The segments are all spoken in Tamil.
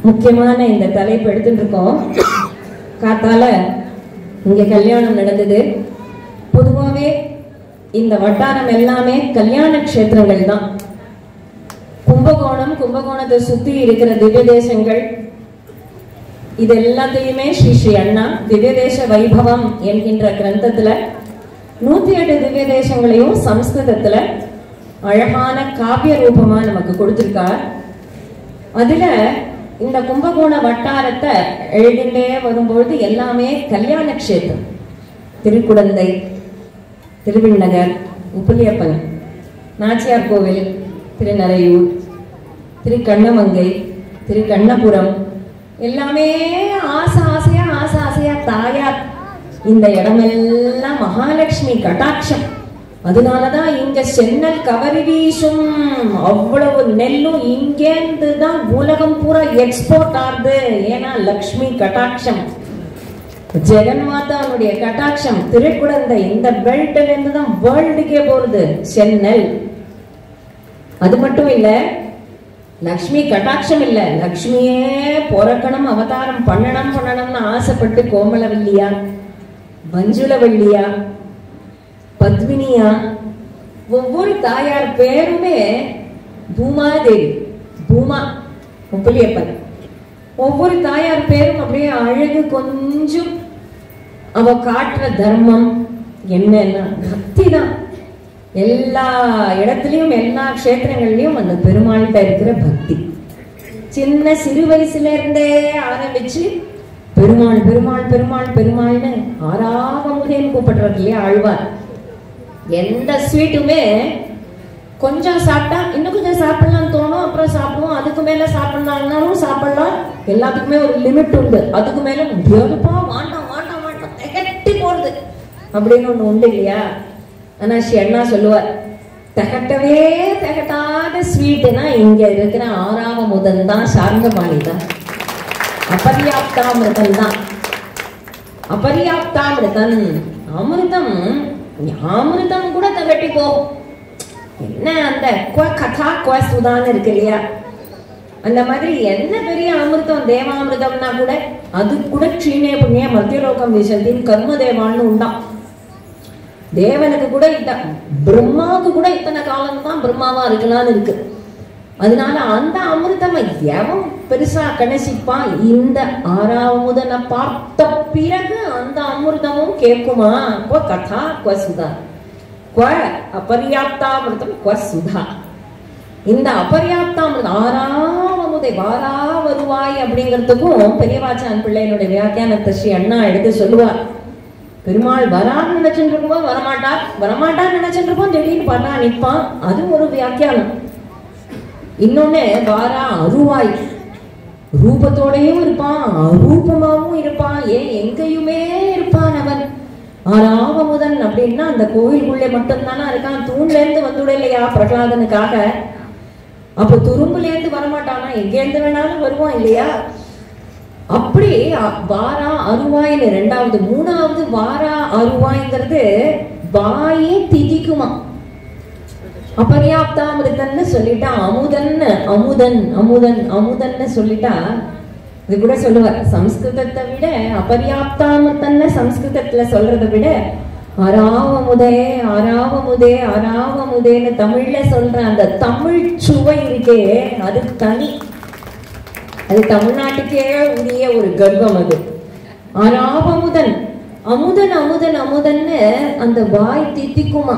முக்கியமான இந்த தலைப்பு எடுத்துட்டு இருக்கோம். காத்தால இங்க கல்யாணம் நடந்தது. பொதுவாகவே இந்த வட்டாரம் எல்லாமே கல்யாண கஷேத்திரங்கள் தான். கும்பகோணம், கும்பகோணத்தை சுத்தி இருக்கிற திவ்ய தேசங்கள், இது எல்லாத்தையுமே ஸ்ரீ ஸ்ரீ அண்ணா திவ்ய தேச வைபவம் என்கின்ற கிரந்தத்துல 108 திவ்ய தேசங்களையும் சம்ஸ்கிருதத்துல அழகான காவிய ரூபமா நமக்கு கொடுத்திருக்கார். அதுல இந்த கும்பகோண வட்டாரத்தை எழுதிண்டே வரும்பொழுது எல்லாமே கல்யாண கஷேத்திரம். திருக்குடந்தை, திருவிண்ணகர், உப்பிலியப்பன், நாச்சியார் கோவில், திருநரையூர், திருக்கண்ணமங்கை, திருக்கண்ணபுரம், எல்லாமே ஆசையா தாயார். இந்த இடமெல்லாம் மகாலட்சுமி கட்டாட்சம். அதனாலதான் இங்க சென்னல் கவரி வீசும். அவ்வளவு நெல்லும் இங்கேந்து தான் உலகம் பூரா எக்ஸ்போர்ட் ஆகுது. ஏன்னா லக்ஷ்மி கட்டாட்சம், ஜெகன்மாதாவுடைய கட்டாட்சம். திருக்குடந்தை இந்த பெல்ட்ல இருந்து தான் வேர்ல்டுக்கே போறது சென்னல். அது மட்டும் இல்ல, லக்ஷ்மி கட்டாட்சம் இல்ல, லக்ஷ்மியே பிறக்கணும், அவதாரம் பண்ணணும்னு ஆசைப்பட்டு கோமலவல்லியா, மஞ்சுளவல்லியா, பத்மினியா, ஒவ்வொரு தாயார் பேருமே பூமாதேவி, பூமா, உப்பிலியப்பன், ஒவ்வொரு தாயார் பேரும் அப்படியே அழகு. கொஞ்சம் அவ காட்டுற தர்மம் என்னன்னா பக்தி தான். எல்லா இடத்துலயும் எல்லா கஷேத்திரங்கள்லயும் அந்த பெருமாள்கிட்ட இருக்கிற பக்தி சின்ன சிறு வயசுல இருந்தே ஆரம்பிச்சு பெருமாள் பெருமாள் பெருமாள் பெருமாள்னு ஆறாவமுதேன்னு கூப்பிடுறாரு இல்லையா ஆழ்வார். எந்த ஸ்வீட்டுமே கொஞ்சம் சாப்பிட்டா இன்னும் கொஞ்சம் சாப்பிடலாம் தோணும், அப்புறம் சாப்பிடுவோம். அதுக்கு மேல சாப்பிடலாம்னாலும் சாப்பிடலாம். எல்லாத்துக்குமே ஒரு லிமிட் உண்டு. அதுக்கு மேல முடியாதுப்பா, வாண்டாம் வாண்டாம் வாண்டாம், திகட்டி போறது அப்படின்னு ஒண்ணு உண்டு இல்லையா? ஆனா ஸ்ரீ அண்ணா சொல்லுவார், திகட்டவே திகட்டாத ஸ்வீட்டுனா இங்க இருக்கிற ஆறாவமுதன் தான், சார்ந்தபாணி தான், அபர்யாப்தாமிருதன் தான். அபர்யாப்தாமிருதன் அமிர்தம், அமிர்தம் கூட தகட்டி போகும். என்ன அந்த கதா சுதான்னு இருக்கு இல்லையா? அந்த மாதிரி என்ன பெரிய அமிர்தம், தேவாமிர்தம்னா கூட அது கூட க்ஷீணே புண்ணிய மத்தியலோகம் விசந்தின் கர்ம தேவான்னு உண்டாம். தேவனுக்கு கூட பிரம்மாவுக்கு கூட இத்தனை காலம் தான் பிரம்மாவா இருக்கலாம்னு இருக்கு. அதனால அந்த அமிர்தம் எவன் பெருசா கணசிப்பான்? இந்த ஆறாவமுதனை பார்த்த பிறகு அந்த அமிர்தமும் கேட்குமா? கதா சுதா, அபர்யாப்தாமிருதம் சுதா. இந்த அபர்யாப்தாமிருதம் ஆறாவமுதை வாரா வருவாய் அப்படிங்கிறதுக்கும் பெரியவாச்சான் பிள்ளையினுடைய வியாக்கியானத்தை ஸ்ரீ அண்ணா எடுத்து சொல்லுவார். பெருமாள் வரான்னு நினைச்சுட்டு இருப்போம், வரமாட்டான்னு நினைச்சுட்டு இருப்போம், திடீர்னு பார்த்தா நிற்பான். அது ஒரு வியாக்கியானம். இன்னொன்னு வாரா அருவாய், ரூபத்தோடையும் இருப்பான், அரூபமாவும் இருப்பான், ஏன் எங்கேயுமே இருப்பான் அவன். ஆறாவமுதன் அப்படின்னா அந்த கோயிலுக்குள்ளே மட்டும்தானா இருக்கான். தூண்ல இருந்து வந்துவிட இல்லையா பிரகலாதனுக்காக? அப்போ துரும்புல இருந்து வரமாட்டானா, எங்க இருந்து வேணாலும் வருவான் இல்லையா? அப்படி வாரா அருவாயின்னு ரெண்டாவது. மூணாவது வாரா அருவாய்ங்கிறது வாயே திதிக்குமா. அபர்யாப்தாமிருதன்னு சொல்லிட்டா அமுதன் அமுதன் அமுதன் அமுதன்னு சொல்லிட்டா, இது கூட சொல்லுவார், சம்ஸ்கிருதத்தை விட அபர்யாப்தாமிருதன்னு சம்ஸ்கிருதத்துல சொல்றதை விட ஆறாவமுதே ஆறாவமுதே ஆறாவமுதேன்னு தமிழ்ல சொல்ற அந்த தமிழ் சுவை இருக்கே, அது தனி. அது தமிழ்நாட்டுக்கே உரிய ஒரு கர்வம். அது ஆறாவமுதன், அமுதன் அமுதன் அமுதன்னு அந்த வாய் தித்திக்குமா.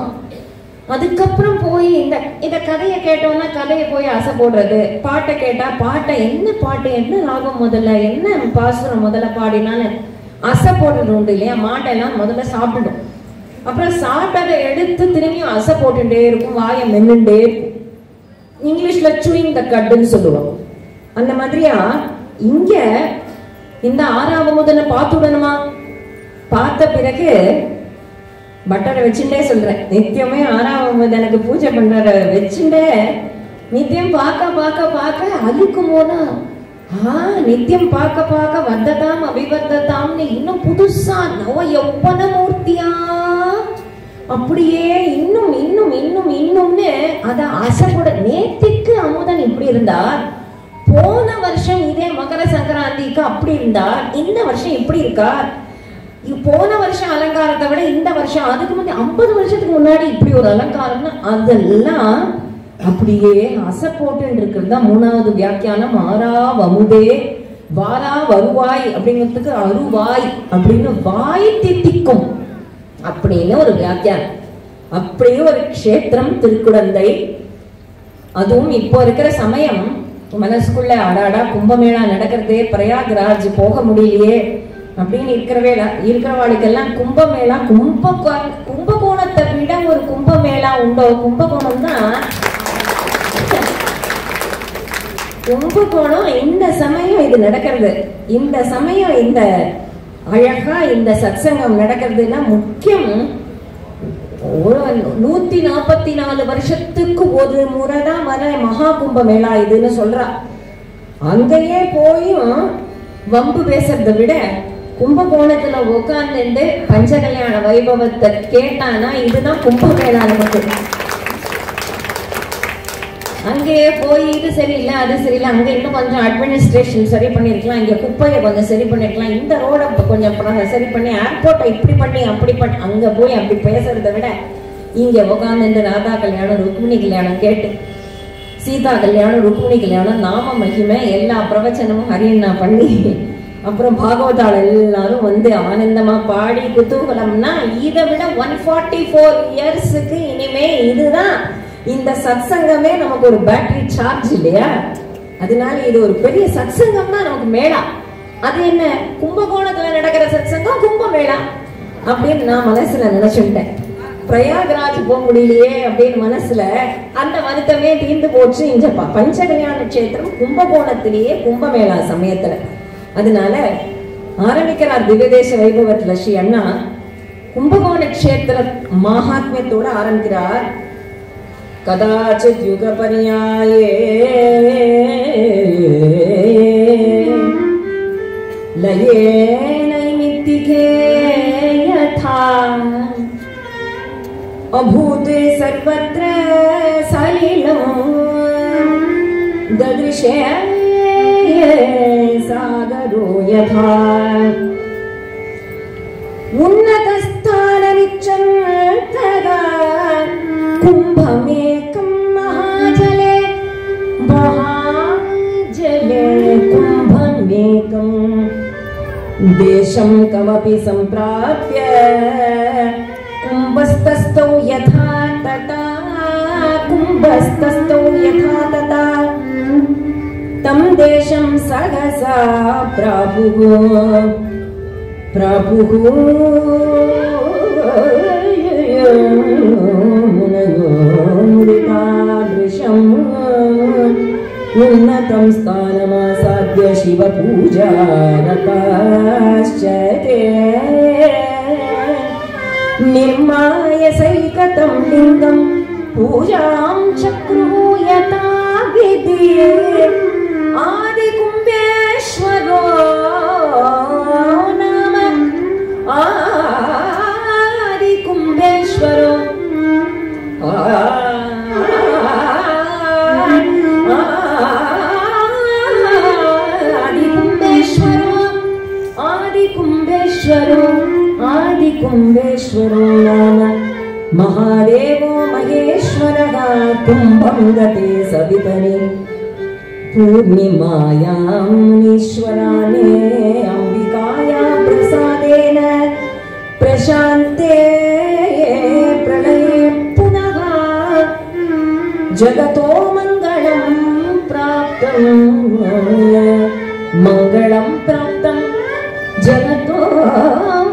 அதுக்கப்புறம் போய் இந்த கதையை கேட்டோம்னா கதையை போய் அசை போடுறது, பாட்டை கேட்டா பாட்டை என்ன பாட்டு, என்ன ராகம் முதல்ல, என்ன பாசுரம் முதல்ல பாடினான்னு அசை போடுறது உண்டு இல்லையா? மாட்டெல்லாம் முதல்ல சாப்பிடும், அப்புறம் சாப்பிட்டதை எடுத்து திரும்பியும் அசை போட்டுட்டே இருக்கும், வாயை மென்னுட்டே இருக்கும். இங்கிலீஷ்ல சூயிங் த கட்டுன்னு சொல்லுவோம். அந்த மாதிரியா இங்க இந்த ஆறாவமுதனை பார்த்துடணுமா? பார்த்த பிறகு பட்டரை வச்சுட்டே சொல்றேன், நித்தியமே ஆறாவமுதனுக்கு பூஜை பண்ற வச்சுட்டே நித்தியம் பார்க்க பார்க்க பார்க்க அழுக்கும் போனா நித்தியம் பார்க்க பார்க்க வர்த்ததாம் அபிவர்த்ததாம்னு இன்னும் புதுசா நவ யௌவன மூர்த்தியா அப்படியே இன்னும் இன்னும் இன்னும் இன்னும்னு அத ஆசைப்பட. நேத்திக்கு அமுதன் இப்படி இருந்தா போன வருஷம் இதே மகர சங்கராந்திக்கு அப்படி இருந்தா இந்த வருஷம் இப்படி இருக்கா, போன வருஷம் அலங்காரத்தை விட இந்த வருஷம் அதுக்கு முன்னாடி 50 வருஷத்துக்கு முன்னாடி இப்படி ஒரு அலங்காரம்னா அதெல்லாம் அப்படியே அசை போட்டு இருக்கிறது தான் 3வது வியாக்கியானம். ஆரா வமுதே வாரா வருவாய் அப்படிங்கிறதுக்கு அருவாய் அப்படின்னு வாய் தித்திக்கும் அப்படின்னு ஒரு வியாக்கியானம். அப்படியே ஒரு க்ஷேத்திரம் திருக்குடந்தை. அதுவும் இப்போ இருக்கிற சமயம் மனசுக்குள்ள அடாடா கும்பமேளா நடக்கிறதே, பிரயாக்ராஜ் போக முடியலையே அப்படின்னு இருக்கிறவாளுக்கெல்லாம் கும்பமேளா, கும்பகோணத்தை விட ஒரு கும்பமேளா உண்டோ? கும்பகோணம் தான் கும்பகோணம். இந்த சமயம் இது நடக்கிறது, இந்த சமயம் இந்த அழகா இந்த சத்சங்கம் நடக்கிறதுனா முக்கியம். 144 வருஷத்துக்கு ஒரு முறைதான் வர மகா கும்பமேளா இதுன்னு சொல்றா. அங்கேயே போயும் வம்பு பேசுறதை விட கும்பகோணத்துல உட்கார்ந்து பஞ்சகல்யாண வைபவத்தை கேட்டானா இதுதான் கும்பமேளா நமக்கு. அங்கேயே போய் இது சரியில்லை அது சரியில்லை, அங்க இன்னும் கொஞ்சம் அட்மினிஸ்ட்ரேஷன் சரி பண்ணிருக்கலாம், இங்க குப்பையை கொஞ்சம் சரி பண்ணிருக்கலாம், இந்த ரோட கொஞ்சம் சரி பண்ணி ஏர்போர்ட்டை இப்படி பண்ணி அப்படி பண்ணி, அங்க போய் அப்படி பேசுறதை விட இங்க உட்கார்ந்து ராதா கல்யாணம் ருக்மிணி கல்யாணம் கேட்டு, சீதா கல்யாணம் ருக்மிணி கல்யாணம் நாம மகிமை எல்லா பிரவச்சனமும் ஹரியண்ணா பண்ணி, அப்புறம் பாகவதாள் எல்லாரும் வந்து ஆனந்தமா பாடி குதூகலம்னா இதை விட 144 இயர்ஸுக்கு இனிமே இதுதான் இந்த சத்சங்கமே நமக்கு ஒரு பேட்டரி சார்ஜ் இல்லையா? அதனால இது ஒரு பெரிய சத்சங்கம் தான் நமக்கு மேளா. அது என்ன கும்பகோணத்துல நடக்கிற சத்சங்கம் கும்பமேளா அப்படின்னு நான் மனசுல நினைச்சுட்டேன். பிரயாக்ராஜ் போக முடியலையே அப்படின்னு மனசுல அந்த வருத்தமே தீர்ந்து போச்சு. இந்த பஞ்சகல்யாண கஷேத்திரம் கும்பகோணத்திலேயே கும்பமேளா சமயத்துல. அதனால ஆரம்பிக்கிறார் திவ்யதேச வைபவத்துல ஸ்ரீ அண்ணா கும்பகோண கஷேத்திர மகாத்மியத்தோட ஆரம்பிக்கிறார். கதாச்சித் யுக பர்யாயே லயே நைமித்திகே யதா அபூதே சர்வத்ர சலிலம் தத்ருஷே சாகரோ யதா உன்னதஸ்தானமிச்சம் ததா கும்பமேகம் மகாஜலே மகாஜலே கும்பமேகம் தேசம் கமபி சம்பிராப்ய கும்பஸ்தஸ்தௌ யதா ததா கும்பஸ்தஸ்தௌ யதா ததா தம் தேசம் சகசா பிராபுஹு उन्नतं स्थानमासाद्य शिवपूजारताश्चते निर्माय सैकतं लिङ्गं पूजां चक्रुः यथा विधि आदिकुम्भेश्वरो नाम आदिकुम्भेश्वरो आदिकुम्भेश्वरो नाम महादेवो महेश्वरः कुम्भं गते सवितरे पूर्णिमायां ईश्वराने अंबिकाया प्रसादेन प्रशान्ते प्रलये पुनः जगतो मङ्गलं प्राप्तं मङ्गलं प्राप्तं जगतो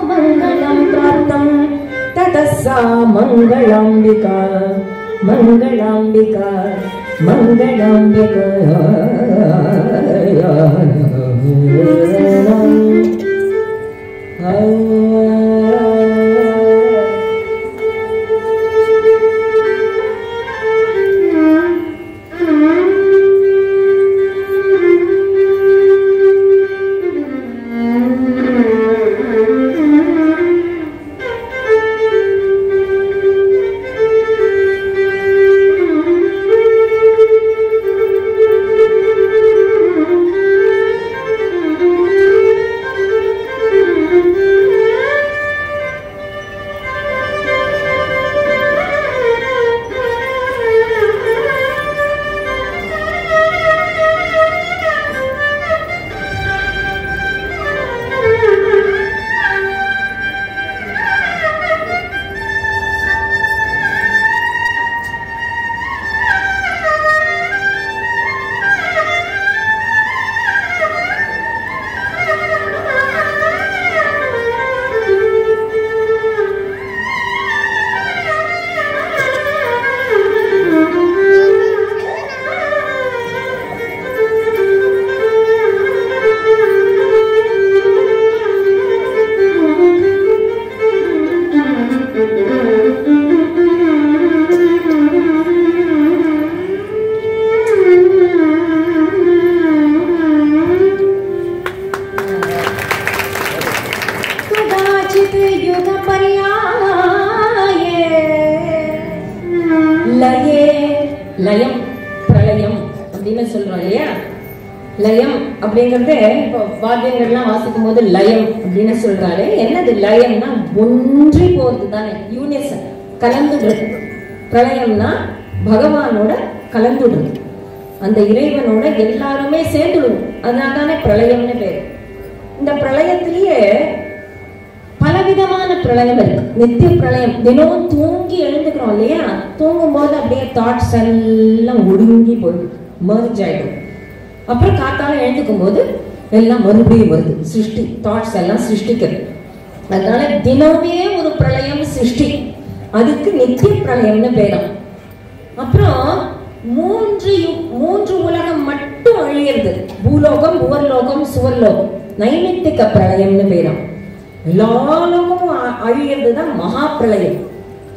मङ्गलं प्राप्तं ततः सा मङ्गलाम्बिका मङ्गलाम्बिका मङ्गलाम्बिका லயம் அப்படிங்கறது இப்போ வாத்தியங்கள்லாம் வாசிக்கும் போது லயம் அப்படின்னு சொல்றாரு. என்னது லயம்னா ஒன்றி போறது தானே, யூனிசன், கலந்துடுறது. பிரளயம்னா பகவானோட கலந்துடுறது, அந்த இறைவனோட எல்லாருமே சேர்ந்துடுவோம், அதனால தானே பிரளயம்னு பேரு. இந்த பிரளயத்திலேயே பலவிதமான பிரளயம் இருக்கு. நித்திய பிரளயம், தினம் தூங்கி எழுந்துக்கிறோம் இல்லையா, தூங்கும் போது அப்படியே தாட்ஸ் எல்லாம் ஒடுங்கி போயிடும், மர்ஜ் ஆயிடும். அப்புறம் காத்தால எழுந்துக்கும் போது எல்லாம் மறுபடியும் வருது, சிருஷ்டி, தாட்ஸ் எல்லாம் சிருஷ்டிக்கிறது. அதனால தினமே ஒரு பிரளயம் சிருஷ்டி, அதுக்கு நித்திய பிரளயம்னு பேரும். அப்புறம் மூன்று உலகம் மட்டும் அழியிறது, பூலோகம், புவர்லோகம், சுவர்லோகம், நைமித்திக பிரளயம்னு பேரும். எல்லா லோகமும் அழியிறதுதான் மகா பிரளயம்.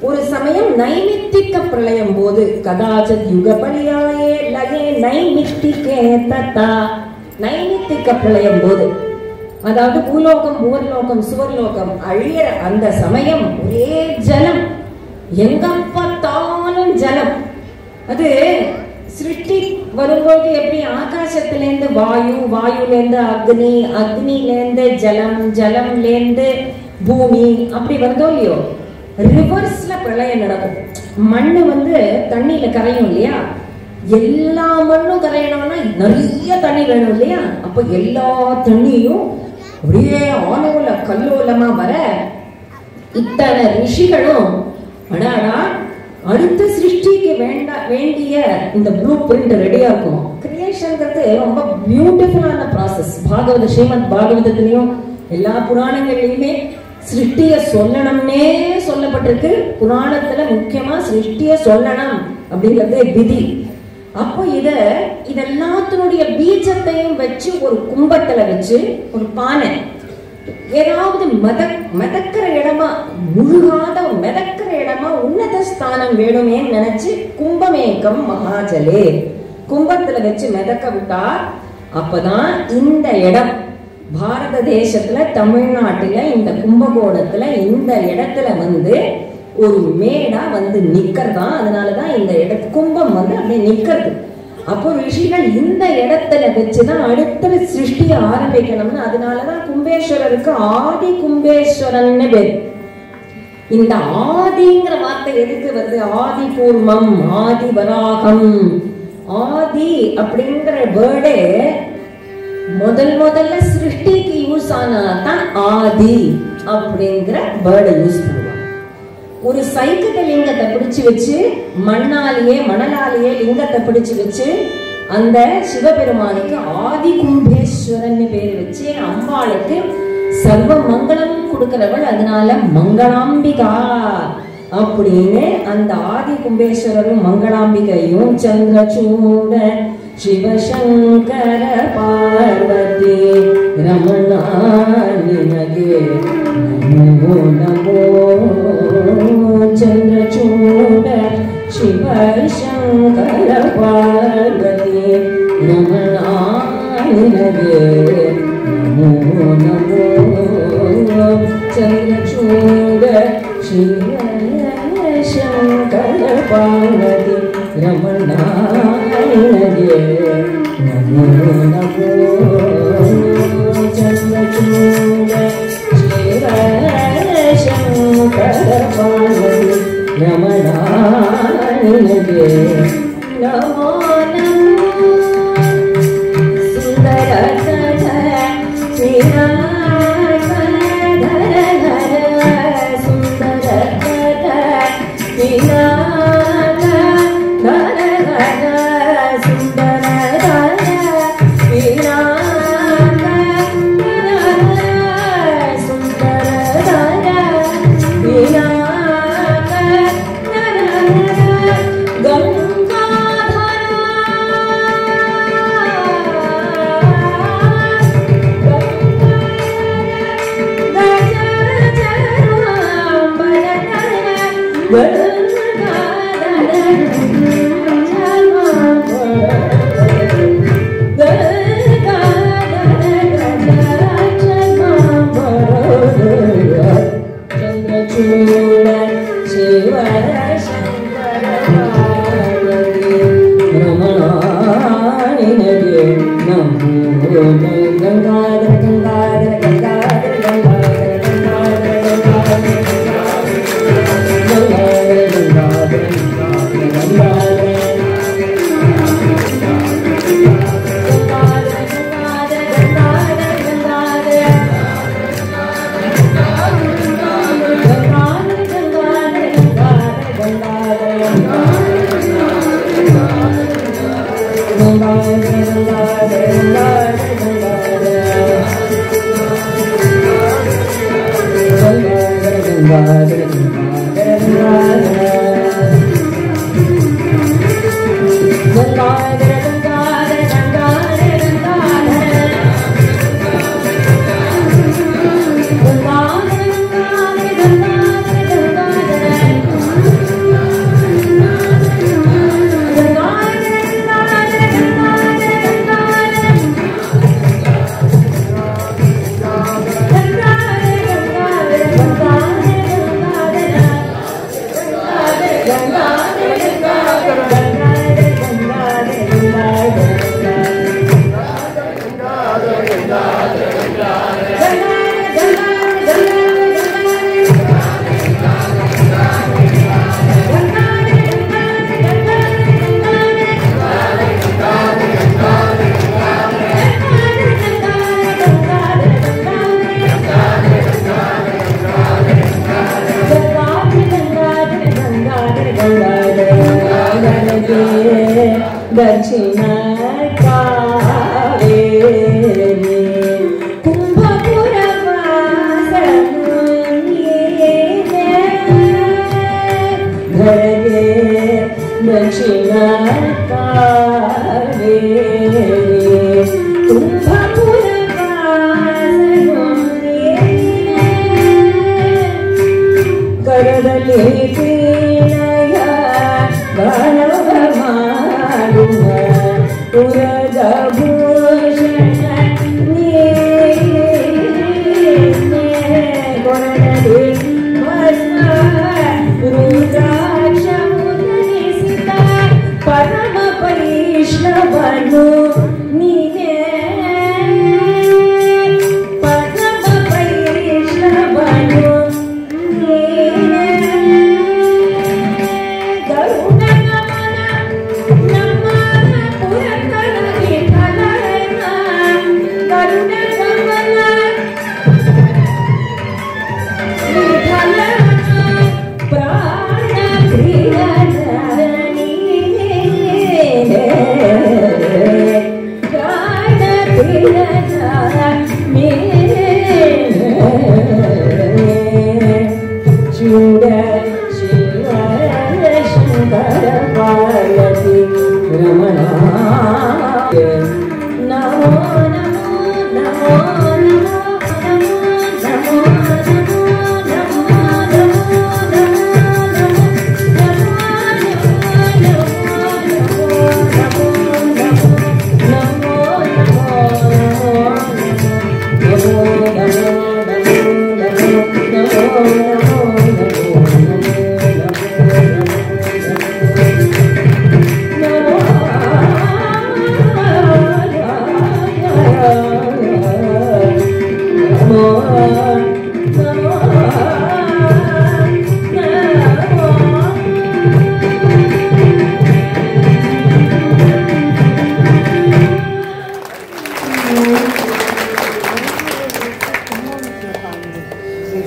ஒரு சமயம் நைமித்திக பிரளயம் போது கதாச்சத் யுக பலியாயே லயே நைமித்திகே ததா, நைமித்திக பிரளயம் போது, அதாவது பூலோகம், புவர்லோகம், சுவர்லோகம் அழியிற அந்த சமயம் ஒரே ஜலம், எங்க பார்த்தாலும் ஜலம். அது சிருஷ்டி வரும்போது எப்படி ஆகாசத்திலேருந்து வாயு, வாயுலேருந்து அக்னி, அக்னிலேருந்து ஜலம், ஜலம்லேருந்து பூமி, அப்படி வந்தோம் இல்லையோ, ரிவர்ஸ்ல பிரளயம் நடக்கும். மண்ணு தண்ணியில கரையும் இல்லையா, எல்லா மண்ணும் கரையணும்னா நிறைய தண்ணி வேணும் இல்லையா, அப்ப எல்லா தண்ணியும் அப்படியே ஆலோல கல்லோலமா வர இத்தனை ரிஷிகளும் அடாடா அடுத்த சிருஷ்டிக்கு வேண்டிய இந்த ப்ளூ பிரிண்ட் ரெடியா இருக்கும். கிரியேஷன்ங்கிறது ரொம்ப பியூட்டிஃபுல்லான ப்ராசஸ். ஸ்ரீமத் பாகவதத்திலையும் எல்லா புராணங்கள்லயுமே சிருஷ்டிய சொல்லணும்னே சொல்லப்பட்டிருக்கு. புராணத்துல முக்கியமா சிருஷ்டிய சொல்லணும் அப்படிங்கிறது விதி. அப்போ இதெல்லாத்தினுடைய பீஜத்தையும் வச்சு ஒரு கும்பத்துல வச்சு ஒரு பானை, ஏதாவது மிதக்கிற இடமா, முழுகாத மிதக்கிற இடமா உன்னத ஸ்தானம் வேணுமே நினைச்சு கும்பமேகம் மகாஜலே கும்பத்துல வச்சு மிதக்க விட்டா, அப்பதான் இந்த இடம் பாரத தேசத்துல தமிழ்நாட்டுல இந்த கும்பகோணத்துல இந்த இடத்துல ஒரு மேடா நிக்கிறதான். அதனாலதான் இந்த கும்பம் அப்படியே நிக்கிறது. அப்போ ரிஷிகள் இந்த இடத்துல வச்சுதான் அடுத்த சிருஷ்டிய ஆரம்பிக்கணும்னு, அதனாலதான் கும்பேஸ்வரருக்கு ஆதி கும்பேஸ்வரன் பேரு. இந்த ஆதிங்கிற வார்த்தை எதுக்கு வருது? ஆதி பூர்வம், ஆதி வராகம். ஆதி அப்படிங்கிற வேர்டே முதல்ல சிருஷ்டிக்கு யூஸ் ஆனாதான் ஆதி அப்படிங்கிற வேர்டை யூஸ் பண்ணுவாங்க. ஒரு சைக்கட்ட லிங்கத்தை பிடிச்சு வச்சு மணலாலேயே லிங்கத்தை பிடிச்சு வச்சு அந்த சிவபெருமானுக்கு ஆதி கும்பேஸ்வரன் பேரு வச்சு, அம்பாளுக்கு சர்வ மங்களம் கொடுக்கிறவள், அதனால மங்களாம்பிகா அப்படின்னு அந்த ஆதி கும்பேஸ்வரரும் மங்களாம்பிகையும் சந்திரசூட சிவசங்கர பார்வதி ரமணா நினகே நமோ நமோ, சந்திரசூட சிவசங்கர பார்வதி ரமணா நினகே நமோ நமோ, சந்திரசூட சிவசங்கர பார்வதி ரமணா நினகே நமோ நமோ, சந்திரசூட சிவசங்கர பார்வதி ரமணா நினகே நமோ நமோ, சுந்தர சுந்தர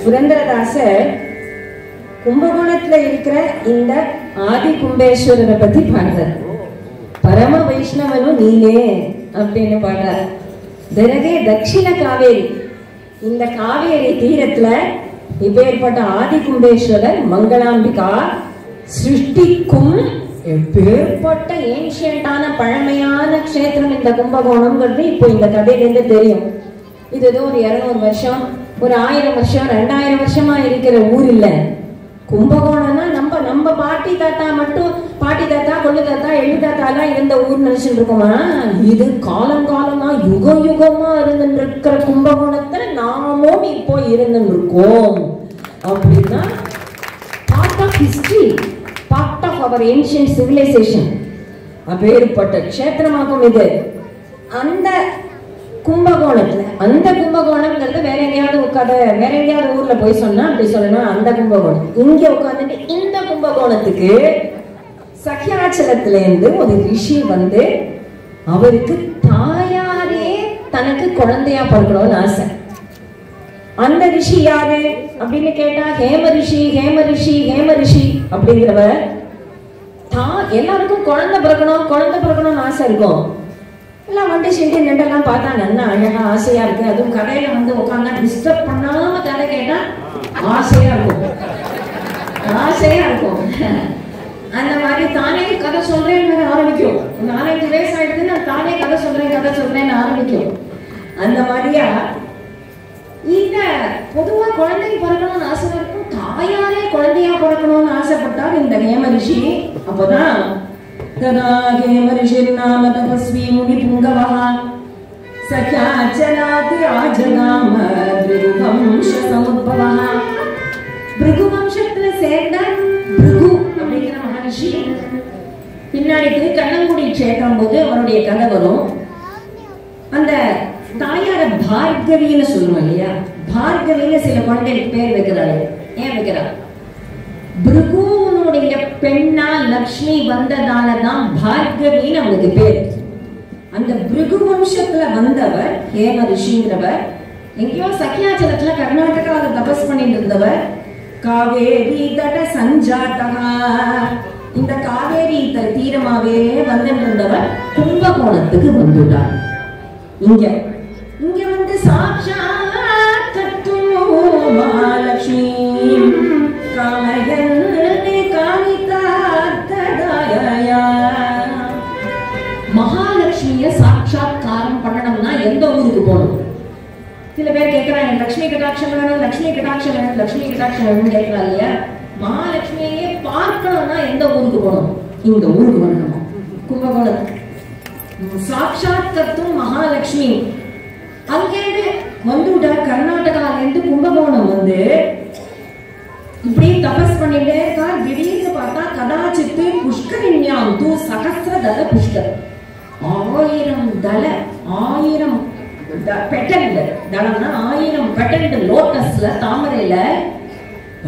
புரந்தரதாசர் கும்பகோணத்துல இருக்கிற இந்த ஆதி கும்பேஸ்வரரை பத்தி பாடுறார். பரம வைஷ்ணவனும் நீனே அப்படின்னு பாடுறார். பிறகு தட்சிண காவேரி, இந்த காவேரி தீரத்துல இப்பேற்பட்ட ஆதி கும்பேஸ்வரர் மங்களாம்பிகா சிருஷ்டிக்கும் எப்பேற்பட்ட ஏன்ஷியன்டான பழமையான க்ஷேத்திரம் இந்த கும்பகோணம்ங்கிறது இப்போ இந்த கதையிலேருந்து தெரியும். இது ஏதோ ஒரு 200 வருஷம், ஒரு 1000 வருஷம், 2000 வருஷமா இருக்கிற ஊர் இல்ல. கும்பகோணம்னா நம்ம பாட்டி தாத்தா மட்டும், பாட்டி தாத்தா, கொள்ளு தாத்தா, எழு தாத்தா எல்லாம் இருந்த ஊர் நினைச்சுட்டு இருக்கோமா? இது காலம் காலமா யுகம் யுகமா இருந்துட்டு இருக்கிற கும்பகோணத்துல நாமும் இப்போ இருந்துட்டு இருக்கோம். அப்படின்னா part of history, part of our ancient civilisation. அப்பேற்பட்ட க்ஷேத்திரமாகும் இது. அந்த கும்பகோணம்ங்கிறது வேற எங்கேயாவது ஊர்ல போய் சொன்னா அப்படி சொல்லணும். அந்த கும்பகோணம் இங்க உட்கார்ந்துட்டு இந்த கும்பகோணத்துக்கு சக்கியாச்சலத்துல இருந்து ஒரு ரிஷி வந்து அவருக்கு தாயாரே தனக்கு குழந்தையா பிறக்கணும்னு ஆசை. அந்த ரிஷி யாரு அப்படின்னு கேட்டா ஹேம ரிஷி அப்படிங்கிறவர். எல்லாருக்கும் குழந்தை பிறக்கணும்னு ஆசை இருக்கும். எல்லாம் வண்டி செஞ்சு நெண்டெல்லாம் பார்த்தா நல்லா அழகா ஆசையா இருக்கு. அதுவும் கதையில வந்து உட்காந்தா டிஸ்டர்ப் பண்ணாம கதை கேட்டா ஆசையா இருக்கும். அந்த மாதிரி தானே கதை சொல்றேன்னு ஆரம்பிக்கும். 4-5 வயசு ஆயிடுது, நான் தானே கதை சொல்றேன்னு ஆரம்பிக்கும். அந்த மாதிரியா இந்த பொதுவா குழந்தைக்கு பிறக்கணும்னு ஆசை இருக்கும். தாயாரே குழந்தையா பிறக்கணும்னு ஆசைப்பட்டார் இந்த ஹேம ரிஷி. அப்பதான் तदा हेमऋषिर्नाम तपस्वी मुनिपुङ्गवः सख्याचलाति आजगाम भृगुवंशसमुद्भवः. भृगुवंशத்துல சேர்ந்த भृगु அப்படிங்கிற மகரிஷி பின்னாடி கண்ணங்குடி க்ஷேத்திரம் போது அவருடைய கதை வரும். அந்த தாயார பார்கவின்னு சொல்லுவோம் இல்லையா, பார்கவின்னு சில குழந்தைகளுக்கு பேர் வைக்கிறாரு. ஏன் வைக்கிறார்? பிருகுனுடைய பெண்ணா லக்ஷ்மி வந்ததாலதான் பார்கவின்னு அவனுக்கு பேர். அந்த பிருகு வம்சத்துல வந்தவர் ஹேம ரிஷிங்கிறவர். எங்கேயோ சக்கியாச்சலத்துல கர்நாடகாவில தபஸ் பண்ணிட்டு இருந்தவர். காவேரி தட சஞ்சாதகா, இந்த காவேரி தீரமாவே வந்துட்டு இருந்தவர் கும்பகோணத்துக்கு வந்துட்டார். இங்க வந்து சாட்சாத் மகாலட்சுமி மகாலட்சுமிய சாட்சாத்காரம் பண்ணணும்னா எந்த ஊருக்கு போகணும்? சில பேர் கேட்கிறாங்க, லட்சுமி கடாட்சம் வேணும் கேட்கிறாங்க இல்லையா. மகாலட்சுமியே பார்க்கணும்னா எந்த ஊருக்கு போகணும்? இந்த ஊருக்கு வரணுமா? கும்பகோணம் சாட்சாத்கர்த்தும் மகாலட்சுமி அங்கேருந்து வந்துட்டார். கர்நாடகால இருந்து கும்பகோணம் வந்து இப்படி தபஸ் பண்ணிட்டே இருக்கார். திடீர்னு பார்த்தா கதாச்சித்து புஷ்கரிண்யாம் தூ சகஸ்ரதல புஷ்கர், 1000 தல 1000 பெட்டல் தளம்னா 1000 பெட்டல் லோட்டஸ்ல தாமரையில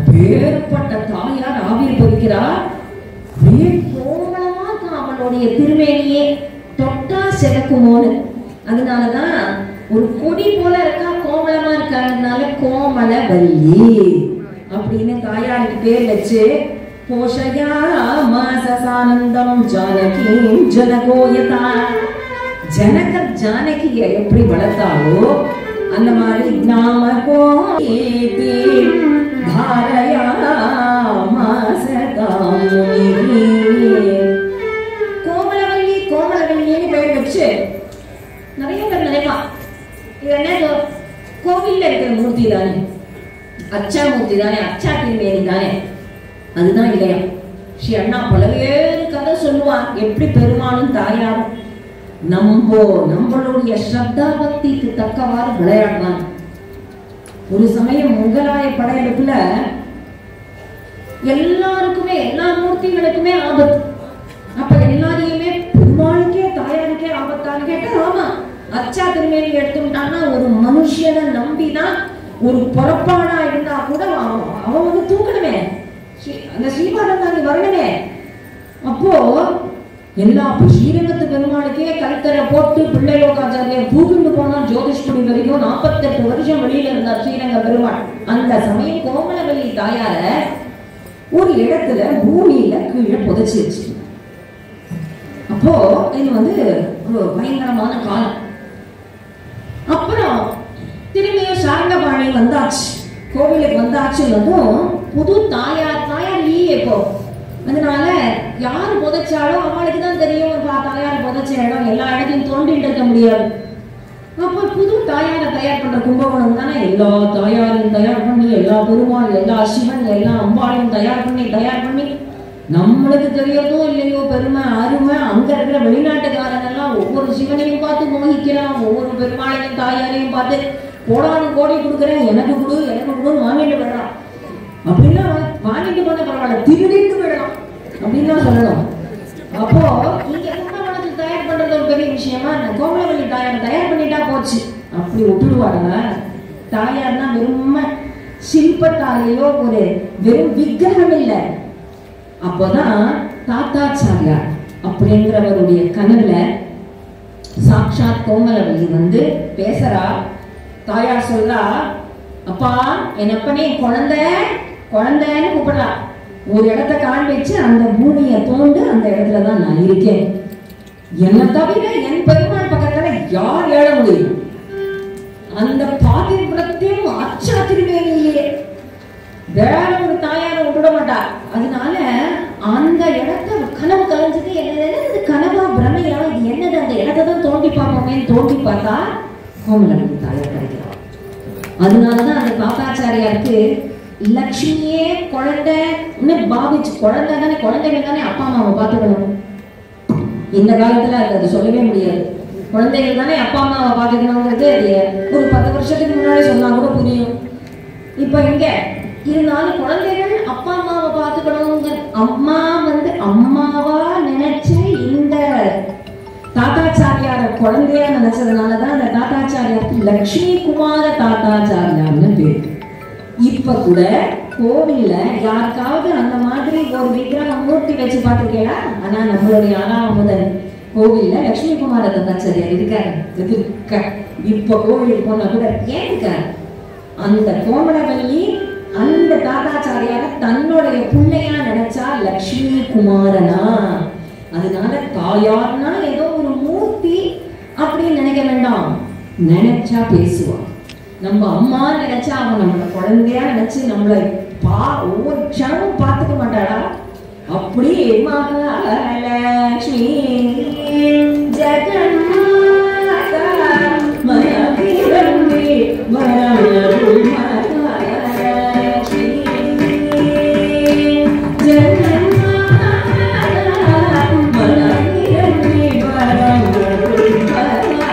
பேர்பட்ட தாயார் ஆவிர் பொறிக்கிறார். கோமளமா அவளுடைய திருமேனியே தொட்டா செவக்குமோன்னு. அதனாலதான் ஒரு கொடி போல இருக்கா, கோமளமா இருக்காதனால கோமளவல்லி அப்படின்னு தாயாருக்கு பேர் வச்சு போஷயாமாசானந்தம் ஜானகி ஜனகோயதா. ஜனகர் ஜானகிய எப்படி வளர்த்தாலோ அந்த மாதிரி நாமகோ கோமலவல்லின்னு பேர் வச்சு நிறைய பேர் நினைப்பா இது என்ன கோவில்ல இருக்கிற மூர்த்தி தானே, அச்சா மூர்த்தி தானே, அச்சா திருமேனி தானே. அதுதான் இல்லையா. ஸ்ரீ அண்ணா பலவேறு கதை சொல்லுவான் எப்படி பெருமானும் தாயாரும் நம்மளுடைய ஸ்ரத்தா பக்திக்கு தக்கவாறு விளையாடுவான். ஒரு சமயம் முகலாய படையெடுப்புல எல்லாருக்குமே எல்லா மூர்த்திகளுக்குமே ஆபத்து. அப்ப எல்லாரையுமே பெருமாளுக்கே தாயாருக்கே ஆபத்தான்னு கேட்டா ஆமா, அச்சா திருமேனி எடுத்துட்டான்னா ஒரு மனுஷனை நம்பிதான் ஒரு பொறப்பாடா இருந்தா கூட அவன் வந்து தூக்கணுமே, அந்த ஸ்ரீபாதம் தாண்டி வரணுமே. அப்போ எல்லா ஸ்ரீரங்கத்து பெருமாளுக்கே கருத்தரை போட்டு பிள்ளைலோகாச்சாரியர் தூக்கிட்டு போனா ஜோதிஷ்புரி வரைக்கும் 48 வருஷம் வெளியில இருந்தார் ஸ்ரீரங்க பெருமாள். அந்த சமயம் கோமலவல்லி தாயார ஒரு இடத்துல பூமியில கீழே புதைச்சி வச்சு. அப்போ இது வந்து ஒரு பயங்கரமான காலம். அப்புறம் திரும்பியும் சாரங்கபாணி வந்தாச்சு, கோவிலுக்கு வந்தாச்சுன்னதும் புது தாயார் இல்லையே இப்போ. அதனால யாரு புதைச்சாலும் அவளுக்கு தான் தெரியும் தாயார் புதைச்ச இடம். எல்லா இடத்தையும் தோண்டிட்டு இருக்க முடியாது. அப்ப புது தாயாரை தயார் பண்ற கும்பகோணம் தானே. எல்லா தாயாரையும் தயார் பண்ணி, எல்லா பெருமாள், எல்லா சிவன், எல்லா அம்பாளையும் தயார் பண்ணி நம்மளுக்கு தெரியறதோ இல்லையோ பெருமை அருமை. அங்க இருக்கிற வெளிநாட்டுக்காரங்க எல்லாம் ஒவ்வொரு சிவனையும் பார்த்து மோகிக்கிறான், ஒவ்வொரு பெருமாளையும் தாயாரையும் பார்த்து கோடானு கோடி கொடுக்குறேன், எனக்கு கொடுன்னு வாங்கிட்டு போயிடலாம். அப்படின்னா வாங்கிட்டு போன பரவாயில்ல, திருடிட்டு போயிடலாம் அப்படின்லாம் சொல்லணும். அப்போ இங்க கும்பகோணத்துக்கு தயார் பண்றது ஒரு ஒன்றும் பெரிய விஷயமா கோமலவல்லி தாயார் தயார் பண்ணிட்டா போச்சு அப்படி விட்டுடுவாடா. தாயார்னா வெறும் சில்பத்தாலேயோ ஒரு வெறும் விக்கிரகம் இல்லை. அப்போதான் தாத்தாச்சாரியார் அப்படிங்கிறவருடைய கனவுல சாட்சாத் கோமலவல்லி வந்து பேசுறா. தாயார் சொல்றா, அப்பா என் அப்பனே குழந்தைன்னு கூப்பிடலாம். ஒரு இடத்த காண்பிச்சு அந்த பூமியை தோண்டு அந்த இடத்துலதான் நான் இருக்கேன். என்னை தவிர என் பெருமாள் பக்கத்துல யார் ஏழ முடியும்? அந்த பாதிபுரத்தையும் அச்சா திருவேணியே வேற ஒரு தாயார விட மாட்டா. அதனால அந்த இடத்த கனவு கலைஞ்சது. என்னது கனவா பிரமையா இது என்னது? அந்த இடத்தை தான் தோண்டி பார்ப்போமே. தோண்டி பார்த்தா கோமலவல்லி தாயார் கிடைக்கிறார். அதனாலதான் அந்த தாத்தாச்சாரியாருக்கு லட்சுமியே குழந்தை பாவிச்சு குழந்தை தானே, குழந்தைகள் தானே அப்பா அம்மாவை பார்த்துக்கணும். இந்த காலத்துல அது சொல்லவே முடியாது. குழந்தைகள் தானே அப்பா அம்மாவை பார்த்துக்கணுங்கிறது ஒரு 10 வருஷத்துக்கு முன்னாடி சொன்னா கூட புரியும். இப்ப இங்க இருந்தாலும் குழந்தைகள் அப்பா அம்மாவை பார்த்துக்கணுங்க. அம்மா வந்து அம்மாவா நினைச்சு இந்த தாத்தாச்சாரியார குழந்தையா நினைச்சதுனாலதான் அந்த தாத்தாச்சாரியாருக்கு லட்சுமி குமார தாத்தாச்சாரியார்னு பேரு. இப்ப கூட கோவில்ல யாருக்காவது அந்த மாதிரி ஒரு விக்கிரகம் மூர்த்தி வச்சு பார்த்திருக்கீங்களா? ஆனா நம்மளுடைய 6ஆம் முதல் கோவில்ல லட்சுமி குமார தாத்தாச்சாரியார் இருக்காரு. இப்ப கோவிலுக்கு போனா கூட ஏன் இருக்காரு? அந்த கோமலவல்லி அந்த தாத்தாச்சாரியார தன்னுடைய பிள்ளையா நினைச்சா லட்சுமி குமாரனா. அதனால தாயார்னா ஏதோ ஒரு மூர்த்தி அப்படின்னு நினைக்க வேண்டாம். நினைச்சா பேசுவான். நம்ம அம்மா நினைச்சா அவன் நம்மள குழந்தையா நினைச்சு நம்மளை ஒவ்வொரு க்ஷணமும் பார்த்துக்க மாட்டாளா? அப்படி மகாலட்சுமி ஜெகன்மாதா மனவிரம்பி வரலருள் மகாலட்சுமி ஜெகன்மாதா மனவிரம்பி வரலருள் மகாலட்சுமி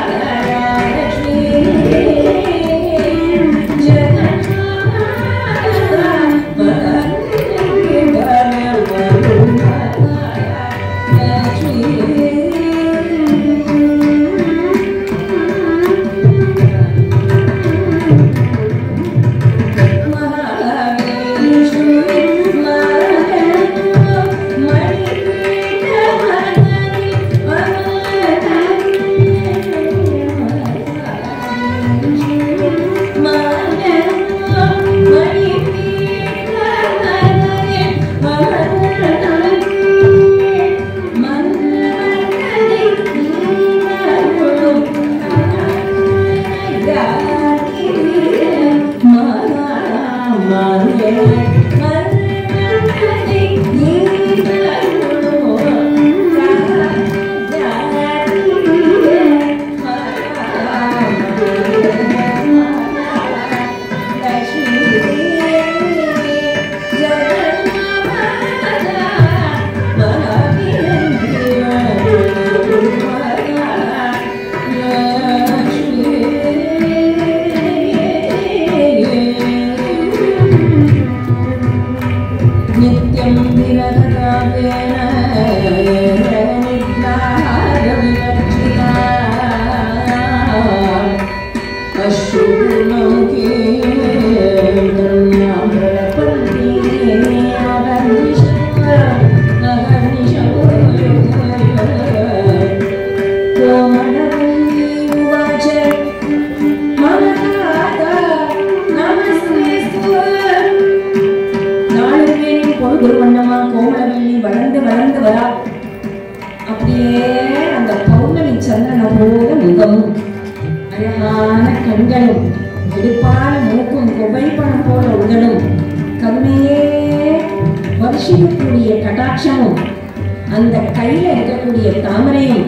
அந்த கையில இருக்கக்கூடிய தாமரையும்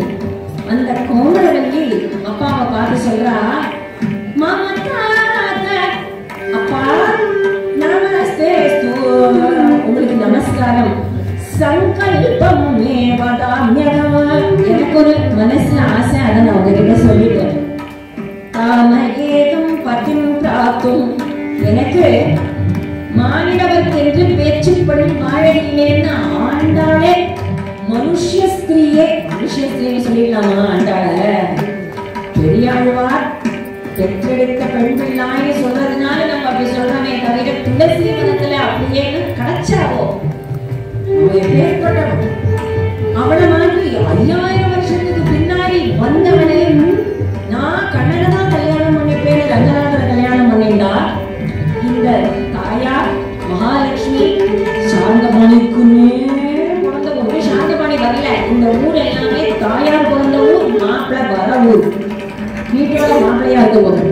அந்த கோமலவல்லி அப்பாவை பார்த்து சொல்றா, அப்பா நமஸ்தே, உங்களுக்கு நமஸ்காரம். சங்கல்பம் எனக்கு ஒரு மனசுல ஆசை, அதை நான் உங்ககிட்ட சொல்லிட்டேன். தாமகேகம் பதிம் பிராப்தும், எனக்கு மானிடவர்க்கென்று பேச்சுப்படும் வாழவில்லைன்னு ஆண்டாளே மனுஷ ஸ்திரீயே, மனுஷ வைஷ்யஸ்திரின்னு சொல்லிடலாமா அண்டாள? பெரியாழ்வார் பெற்றெடுத்த பெண் பிள்ளாய்னு சொல்றதுனால நம்ம அப்படி சொல்றோமே தவிர துளசி மனத்துல அப்படியே கிடைச்சாவோ ஏற்பட்டவன் அவளை மாதிரி 5000 வருஷத்துக்கு பின்னாடி வந்தவனே நான் கண்ணனை தான் கல்யாணம் பண்ணிப்பேன், ரங்கநாதரை கல்யாணம் பண்ணிண்டா இந்த தாயார் மகாலட்சுமி சாந்தபாணிக்குன்னே பிறந்த ஊரு. சாந்தபாணி வரல, இந்த ஊர் எல்லாமே தாயார் பிறந்த ஊர், மாப்பிள்ளை வர ஊர். வீட்டோட மாப்பிள்ளையா இருக்க போது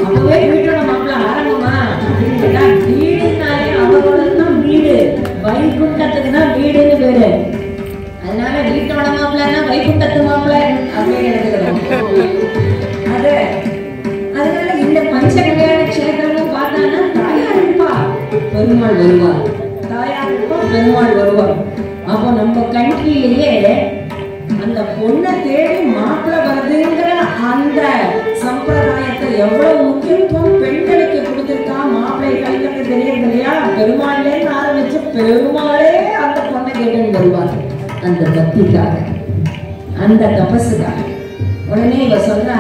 அப்பவே வீட்டோட மாப்பிள்ளை ஆரம்பமா அப்படின்னு கேட்டா வீடுனாலே அவரோடதான் வீடு, வைகுண்டத்துக்கு தான் வீடுன்னு பேரு. அதனால வீட்டோட மாப்பிள்ளைன்னா வைகுண்டத்து மாப்பிள்ளை அப்படின்னு எடுத்துக்கிறோம். அதனால இந்த பஞ்ச கல்யாண கஷேத்திரமும் பார்த்தான்னா தாயார் இருப்பா பெருமாள் வருவார், தாயார் இருப்பா பெருமாள் வருவார். அப்போ நம்ம கண்ட்ரியிலேயே அந்த பொண்ணை தேடி மாப்பிள்ளை வருதுங்கிற அந்த சம்பிரதாயத்தை எவ்வளவு முக்கியத்துவம் பெண்களுக்கு கொடுத்திருக்கா. மாப்பிள்ளை கல்யாணத்துக்கு தெரியாது இல்லையா? பெருமாள்லேருந்து ஆரம்பிச்சு பெருமாளே அந்த பொண்ணை கேட்டு வருவார் அந்த பக்திக்காக, அந்த தபஸுக்காக. உடனே இவ சொல்றா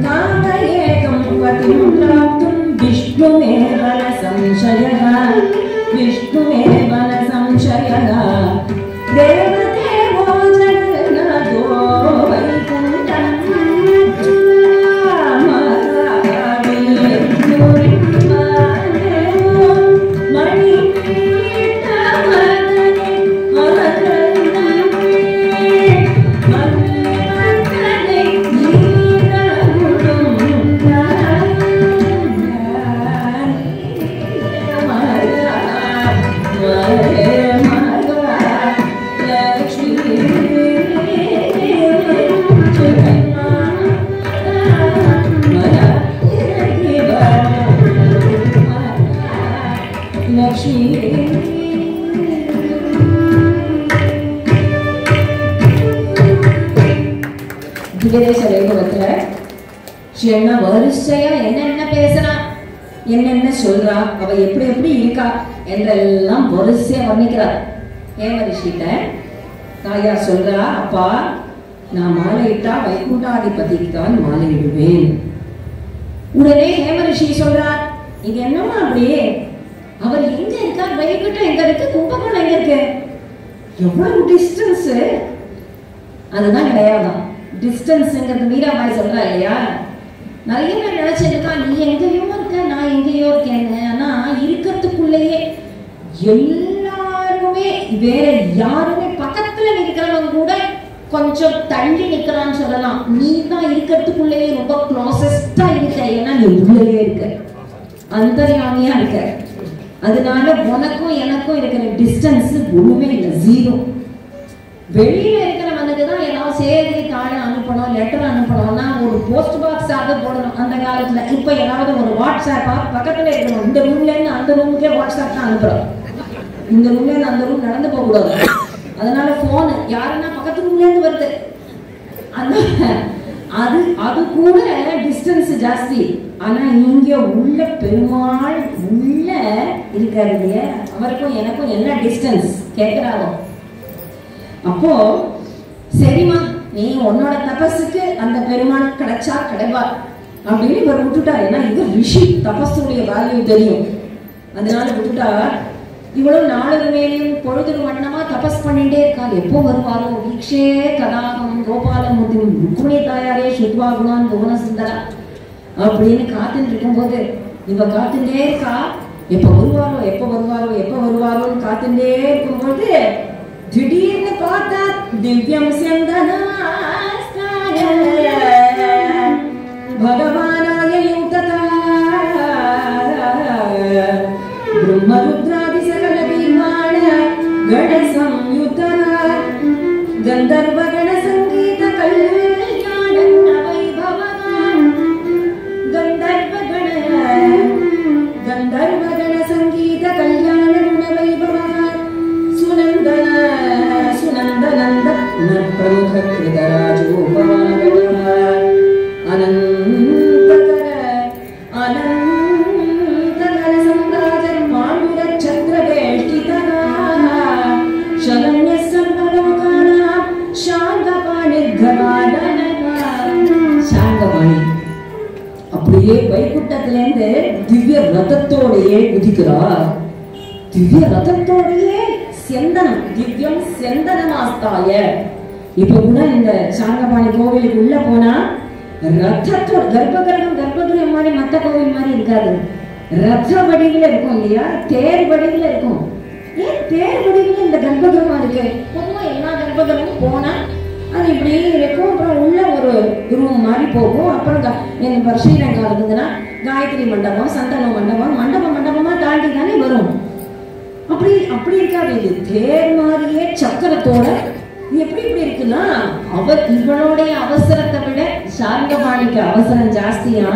காமயேகம் பதிம் பிராப்தும் விஷ்ணுமேவ ந சம்சயः விஷ்ணுமேவ ந சம்சயः தேவதேவோ ஜகநாதோ வைகுண்டம் வரிசையா என்னென்ன பேசுறா, என்னென்ன சொல்றா, அவ எப்படி எப்படி இருக்கா என்றெல்லாம் வரிசையா வர்ணிக்கிறார். ஹேமரிஷிட்ட தாயார் சொல்றா, அப்பா நான் மாலையிட்டா வைகுண்டாதிபதிக்கு தான் மாலையிடுவேன். உடனே ஹேமரிஷி சொல்றார், இது என்னமா அப்படியே அவர் எங்க இருக்கார், வைகுண்டம் எங்க இருக்கு, கும்பகோணம் எங்க இருக்கு, எவ்வளவு டிஸ்டன்ஸ். அதுதான் கிடையாதான் டிஸ்டன்ஸ்ங்கிறது. மீராபாய் சொல்றா இல்லையா, நிறைய பேர் நினைச்சிருக்கா நீ எங்கேயோ இருக்க நான் எங்கேயோ இருக்கேன்னு. ஆனா இருக்கிறதுக்குள்ளேயே எல்லாருமே வேற யாருமே பக்கத்துல நிற்கிறவங்க கூட கொஞ்சம் தள்ளி நிக்கிறான்னு சொல்லலாம். நீ தான் இருக்கிறதுக்குள்ளேயே ரொம்ப க்ளோசஸ்டா இருக்க, ஏன்னா நீ உள்ளேயே இருக்க, அந்தர்யாமியா இருக்க. அதனால உனக்கும் எனக்கும் இருக்கிற டிஸ்டன்ஸ் ஒண்ணுமே இல்லை, ஜீரோ. வெளியில இருக்கிறவனுக்கு தான் ஏதாவது செய்தி தாழ அனுப்பணும், லெட்டர் அனுப்பணும்னா ஒரு போஸ்ட் பாக்ஸ் ஆக போடணும் அந்த காலத்துல. இப்ப ஏதாவது ஒரு வாட்ஸ்அப்பா பக்கத்துல இருக்கணும். இந்த ரூம்ல இருந்து அந்த ரூமுக்கே வாட்ஸ்அப் தான் அனுப்புறோம், இந்த ரூம்ல இருந்து அந்த ரூம் நடந்து போக கூடாது. அதனால போன் யாருன்னா பக்கத்து ரூம்ல இருந்து வருது, அது அது கூட டிஸ்டன்ஸ் ஜாஸ்தி. ஆனா இங்க உள்ள பெருமாள் உள்ள இருக்காரு இல்லையா, அவருக்கும் எனக்கும் என்ன டிஸ்டன்ஸ் கேட்கிறாரோ. அப்போ சரிமா நீ உன்னோட தபஸுக்கு அந்த பெருமாள் கிடைச்சா கிடைப்பார் அப்படின்னு இவர் விட்டுட்டார். ஏன்னா இது ரிஷி, தபஸுடைய வேல்யூ தெரியும், அதனால விட்டுட்டா. இவ்வளவு நாளொரு மேலையும் பொழுதொரு வண்ணமா தபஸ் பண்ணிட்டே இருக்காது. எப்போ வருவாரோ வீக்ஷே கதாகம் கோபாலமூர்த்தி ருக்மிணி தாயாரே சுத்வா குணான் புவன சுந்தரா அப்படின்னு காத்துட்டு இருக்கும்போது இவ காத்துட்டே இருக்கா. எப்ப வருவாரோ எப்ப வருவாரோ எப்ப வருவாரோன்னு காத்துட்டே இருக்கும்போது திடீர்னு பார்த்தா திவ்யம் சந்தனாஸ்தாய பகவானாய யுக்ததா பிரம்மருத்ராதி சகல பீர்மாண கண சம்யுதா கந்தர்வ கண சங்கீத கல்யாண வைபவம் கந்தர்வ கண சங்கீத கல்யாண வைபவம் சுனந்தன பிரமுக கிருதராஜோபவாகவ அனந்த அப்படியே வைகுண்டத்துல இருந்து திவ்ய ரதத்தோடையே குதிக்கிறார். திவ்ய ரதத்தோடையே செந்தனம், திவ்யம் செந்தனமாஸ்தாய. இப்ப கூட இந்த சாரங்கபாணி கோவிலுக்கு உள்ள போனா ரத்தத்தோட கர்ப்பகிரகம் மாதிரி மத்த கோவில் மாதிரி இருக்காது. ரத்த வடிவில இருக்கும் இல்லையா, தேர் வடிவில இருக்கும். ஏன் தேர் வடிவில இந்த கர்ப்பகிரகம் இருக்கு? பொதுவா எல்லா கர்ப்பகிரகமும் போனா அது இப்படி இருக்கும். அப்புறம் உள்ள ஒரு ரூம் மாதிரி போகும். அப்புறம் ஸ்ரீரங்கா இருந்ததுன்னா காயத்ரி மண்டபம், சந்தன மண்டபம், மண்டபமா தாண்டி தானே வரும். அப்படி இருக்காது. இது தேர் மாதிரியே சக்கரத்தோட எப்படி இப்படி இருக்குன்னா, இவளுடைய அவசரத்தை விட சாரங்கபாணிக்கு அவசரம் ஜாஸ்தியா.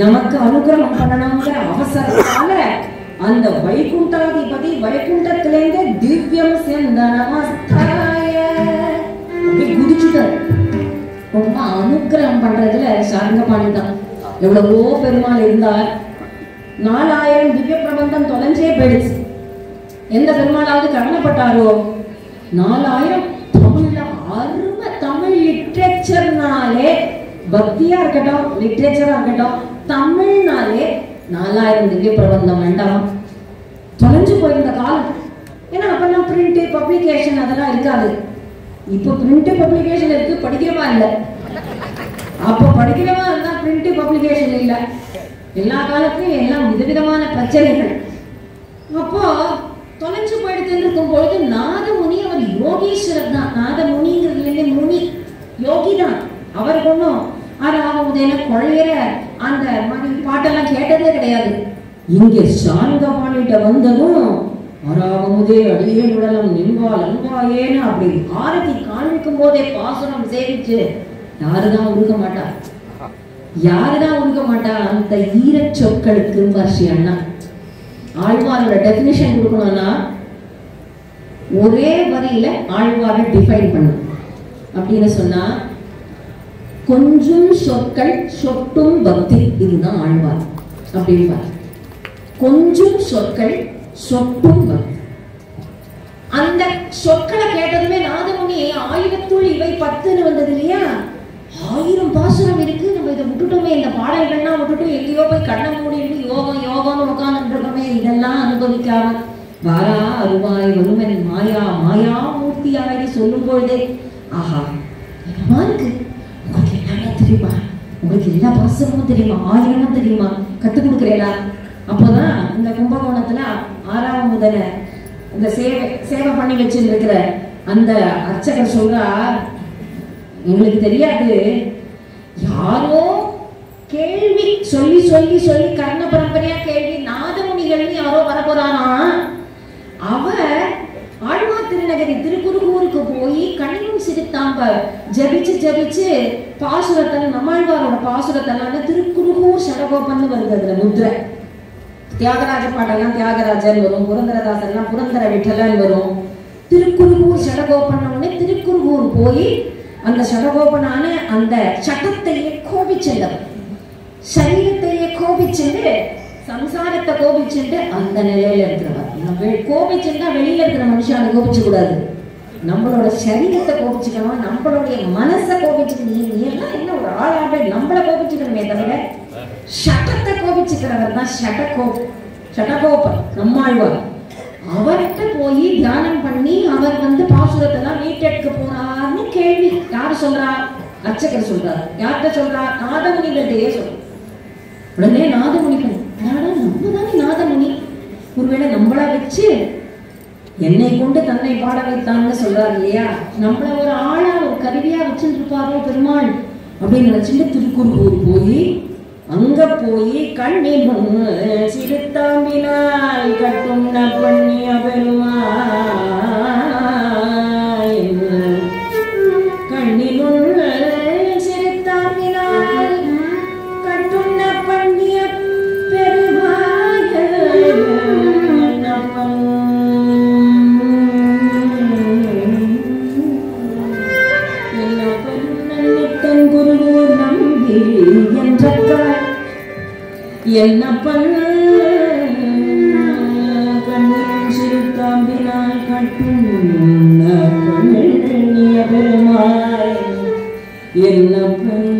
நமக்கு அனுகிரகம் பண்ணணுங்கிற அவசரத்தால அந்த வைகுண்டாதிபதி வைகுண்டத்திலேருந்து திவ்யம் செந்தனமஸ்தாய அப்படி குதிச்சுட்டார். ரொம்ப அனுகிரகம் பண்றதுல சாரங்கபாணி தான். எவ்வளவோ பெருமாள் இருந்தார். 4000 திவ்ய பிரபந்தம் தொலைஞ்சே போயிடுச்சு. எந்த பெருமாளாவது கருணப்பட்டாரோ? 4000 தமிழ்ல அருமை. தமிழ் லிட்ரேச்சர்னாலே பக்தியா இருக்கட்டும், லிட்ரேச்சரா இருக்கட்டும், தமிழ்னாலே 4000 திவ்ய பிரபந்தம் வேண்டாம். தொலைஞ்சு போயிருந்த காலம். ஏன்னா அப்பெல்லாம் பிரிண்ட் பப்ளிகேஷன் அதெல்லாம் இருக்காது. இப்ப பிரிண்ட் பப்ளிகேஷன் இருக்கு, படிக்கிறவா இல்லை. அப்ப படிக்கிறவா இருந்தா பிரிண்ட் பப்ளிகேஷன் இல்லை. எல்லா காலத்திலும் எல்லாம் விதவிதமான பிரச்சனைகள். அப்போ தொலைஞ்சு போயிடுத்து இருக்கும் பொழுது நாதமுனி, அவர் யோகீஸ்வரர் தான். நாதமுனிங்கிறது முனி, யோகி தான். அவருக்கு ஒன்றும் ஆறாவதுன குழையிற அந்த மாதிரி பாட்டெல்லாம் கேட்டதே கிடையாது. இங்க சாரங்கபாணிட்ட வந்ததும் ஆறாவதே அடியே உடலம் நின்பால் அன்பாயேன்னு அப்படி ஆரத்தி காண்பிக்கும் போதே பாசுரம் சேவிச்சு யாருதான் உருக மாட்டா? அந்த ஈரச் சொற்களுக்கு வர்ஷி அண்ணா ஆழ்வாரோட டெபினிஷன் கொடுக்கணும்னா ஒரே வரியில ஆழ்வாரை டிஃபைன் பண்ணும். அப்படின்னு சொன்னா கொஞ்சம் சொற்கள் சொட்டும் பக்தி, இதுதான் ஆழ்வார் அப்படின்பார். கொஞ்சம் சொற்கள் சொட்டும் பக்தி. அந்த சொற்களை கேட்டதுமே நாதமுனி 1000 இவை 10 வந்தது இல்லையா? 1000 பாசுரம் இருக்கு. நம்ம இதை விட்டுட்டோமே, இந்த பாடல்கள்லாம் விட்டுட்டு எங்கேயோ போய் கண்ணை மூடிட்டு யோகம்னு உட்கார்ந்து இருக்கோமே. இதெல்லாம் அனுபவிக்காம வாரா அருவாய் வருமன் மாயா மூர்த்தியாகி சொல்லும் பொழுதே ஆஹா என்னமா இருக்கு, உங்களுக்கு எல்லாமே தெரியுமா, உங்களுக்கு எல்லா பாசுரமும் தெரியுமா, 1000 தெரியுமா, கத்துக் கொடுக்குறீங்களா? அப்போதான் இந்த கும்பகோணத்துல 6ஆம் முதல இந்த சேவை பண்ணி வச்சிருக்கிற அந்த அர்ச்சகர் சொல்றா, எங்களுக்கு தெரியாது, யாரோ கேள்வி சொல்லி சொல்லி சொல்லி கர்ண பரம்பரையா கேள்வி நாதமுனிகள் யாரோ வரப்போறானா, அவர் ஆழ்வார் திருநகரி திருக்குறுகூருக்கு போய் கண்ணும் சிரித்தாம்ப ஜபிச்சு பாசுரத்தன் நம்மாழ்வாரோட பாசுரத்தெல்லாம் திருக்குறுகூர் சடகோபன்னு வருது. அதுல முத்ரை தியாகராஜ பாட்டெல்லாம் தியாகராஜன் வரும், புரந்தரதாசன்லாம் புரந்தர விட்டலன் வரும். திருக்குறுகூர் சடகோபன் திருக்குறுகூர் போய் அந்த சடகோபனான அந்த சட்டத்தையே கோபிச்சென்றவர், சரீரத்தையே கோபிச்சென்று சம்சாரத்தை கோபிச்சுட்டு அந்த நிலையில இருக்கிறவர். கோபிச்சுட்டா வெளியில இருக்கிற மனுஷன் கோபிச்சு கூடாது, நம்மளோட சரீரத்தை கோபிச்சுக்கணும், நம்மளுடைய மனசை கோபிச்சுக்கணும். நீ எல்லாம் என்ன ஒரு ஆளாக நம்மளை கோபிச்சுக்கணுமே தவிர சட்டத்தை கோபிச்சுக்கிறவர் தான் சடகோபன் நம்மாழ்வார். அவர்கிட்ட போய் தியானம் பண்ணி அவர் பாசுரத்தெல்லாம் மீட்டெடுக்க போறாருன்னு கேள்வி யாரு சொல்றா? அர்ச்சகர் சொல்றாரு. யார்கிட்ட சொல்றா? நாதமுனிகள்கிட்டயே சொல்ற. உடனே நாதமுனிகள் நம்ம தானே நாதமுனி, ஒருவேளை நம்மளா வச்சு என்னை கொண்டு தன்னை பாட வைத்தான்னு சொல்றாரு இல்லையா? நம்மள ஒரு ஆளா ஒரு கருவியா வச்சுட்டு இருப்பாரோ பெருமாள் அப்படின்னு நினைச்சுட்டு திருக்குறுகூர் போய் அங்க போய் கண்ணில் சிறுத்தாம்பினால் கட்டும் பண்ணிய பெருமாள் கண்ணிலுள்ள சிறுத்தாம்பினால் கட்டும் பண்ணிய பெருமாள் என்ன குருகூர் நம்பி என்ற என்னப்பன் கண்ணில் சிறுத்தாம்பினால் கட்டும் பண்ணிய பெருமாள் என்னப்பன்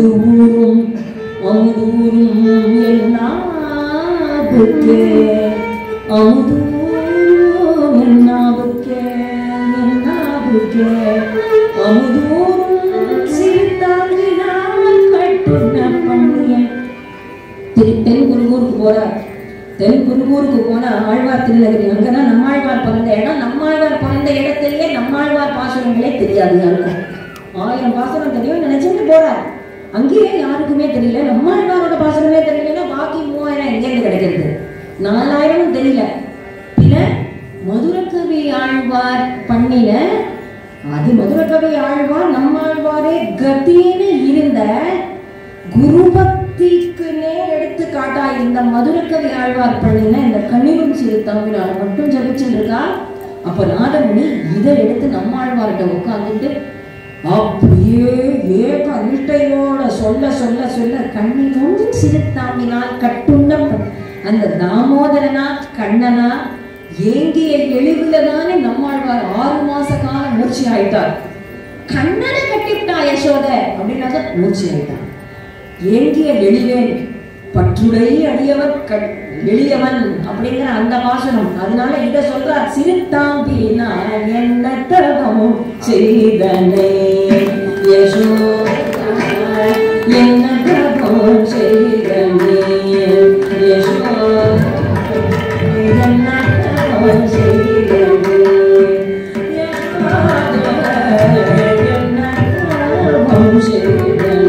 அமுதூரும் அமுதூரும் என்னாவுக்கே அமுதூரும் என்னாவுக்கே என்னாவுக்கே அமுதூரும் சிரித்தாங்கினால் கட்டுன பண்ணிய. தென்குருகூருக்கு போறார். தென்குருகூருக்கு போன ஆழ்வார் திருநகரி, அங்கதான் நம்மாழ்வார் பிறந்த இடம். நம்மாழ்வார் பிறந்த இடத்திலேயே நம்மாழ்வார் பாசுரங்களே தெரியாது யாருக்கும். 1000 பாசுரம் தெரியும் நினைச்சுட்டு போறார். அங்கேயே யாருக்குமே தெரியல. நம்மாழ்வாரோட பாசுரமே தெரியலன்னா பாக்கி 3000 எங்கேருந்து கிடைக்கிறது? 4000 தெரியல. பின்ன மதுரகவி ஆழ்வார் பண்ணின, அது மதுரகவி ஆழ்வார் நம்மாழ்வாரே கத்தின்னு இருந்த குரு பக்திக்குன்னே எடுத்துக்காட்டா இந்த மதுரகவி ஆழ்வார் பண்ணின இந்த கண்ணிலும் சிறு தம்பினால மட்டும் ஜபிச்சுட்டு இருக்கா. அப்ப நாதமுனி இதை எடுத்து நம்மாழ்வார்கிட்ட உட்காந்துட்டு அப்படியே ஏக நிஷ்டையோட சொல்ல சொல்ல சொல்ல கண்ணிலும் சிறுத்தாம்பினால் கட்டுண்ட அந்த தாமோதரனா கண்ணனா ஏங்கிய எளிவுலதானே நம்மாழ்வார் 6 மாச காலம் மூர்ச்சி ஆயிட்டார். கண்ணனை கட்டிவிட்டா யசோத அப்படின்னாக்க மூர்ச்சி ஆயிட்டார். ஏங்கிய எளிவேன் பற்றுடை அடியவர் எளியவன் அப்படிங்கிற அந்த பாசனம். அதனால இத சொல்றார், சிறுத்தாம்பினா என்ன தவமும் செய்தனே யசோத என்ன தவமும் செய்தனே யசோத என்ன தவமும் செய்தனே யசோத என்ன தவமும் செய்தனே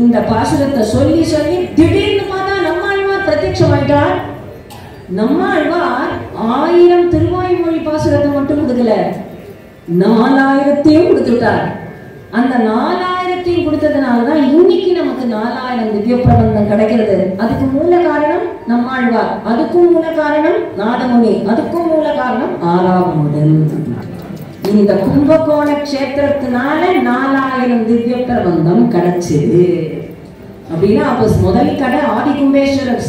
இந்த பாசுரத்தை சொல்லி சொல்லி திடீர்னு பார்த்தா நம்மாழ்வார் பிரத்யட்சமாயிட்டார். நம்மாழ்வார் 1000 திருவாய்மொழி பாசுரத்தை மட்டும் கொடுக்கல, 4000 கொடுத்துட்டார். அந்த 4000 கொடுத்ததுனாலதான் இன்னைக்கு நமக்கு 4000 திவ்ய பிரபந்தம் கிடைக்கிறது. அதுக்கு மூல காரணம் நம்மாழ்வார், அதுக்கும் மூல காரணம் நாதமுனி, அதுக்கும் மூல காரணம் ஆறாவமுதன். இந்த கும்பகோண கஷேத்திரத்தினால 4000 திவ்ய பிரபந்தம் கிடைச்சது அப்படின்னா, அப்ப முதல் கடை ஆதி கும்பேஸ்வரர்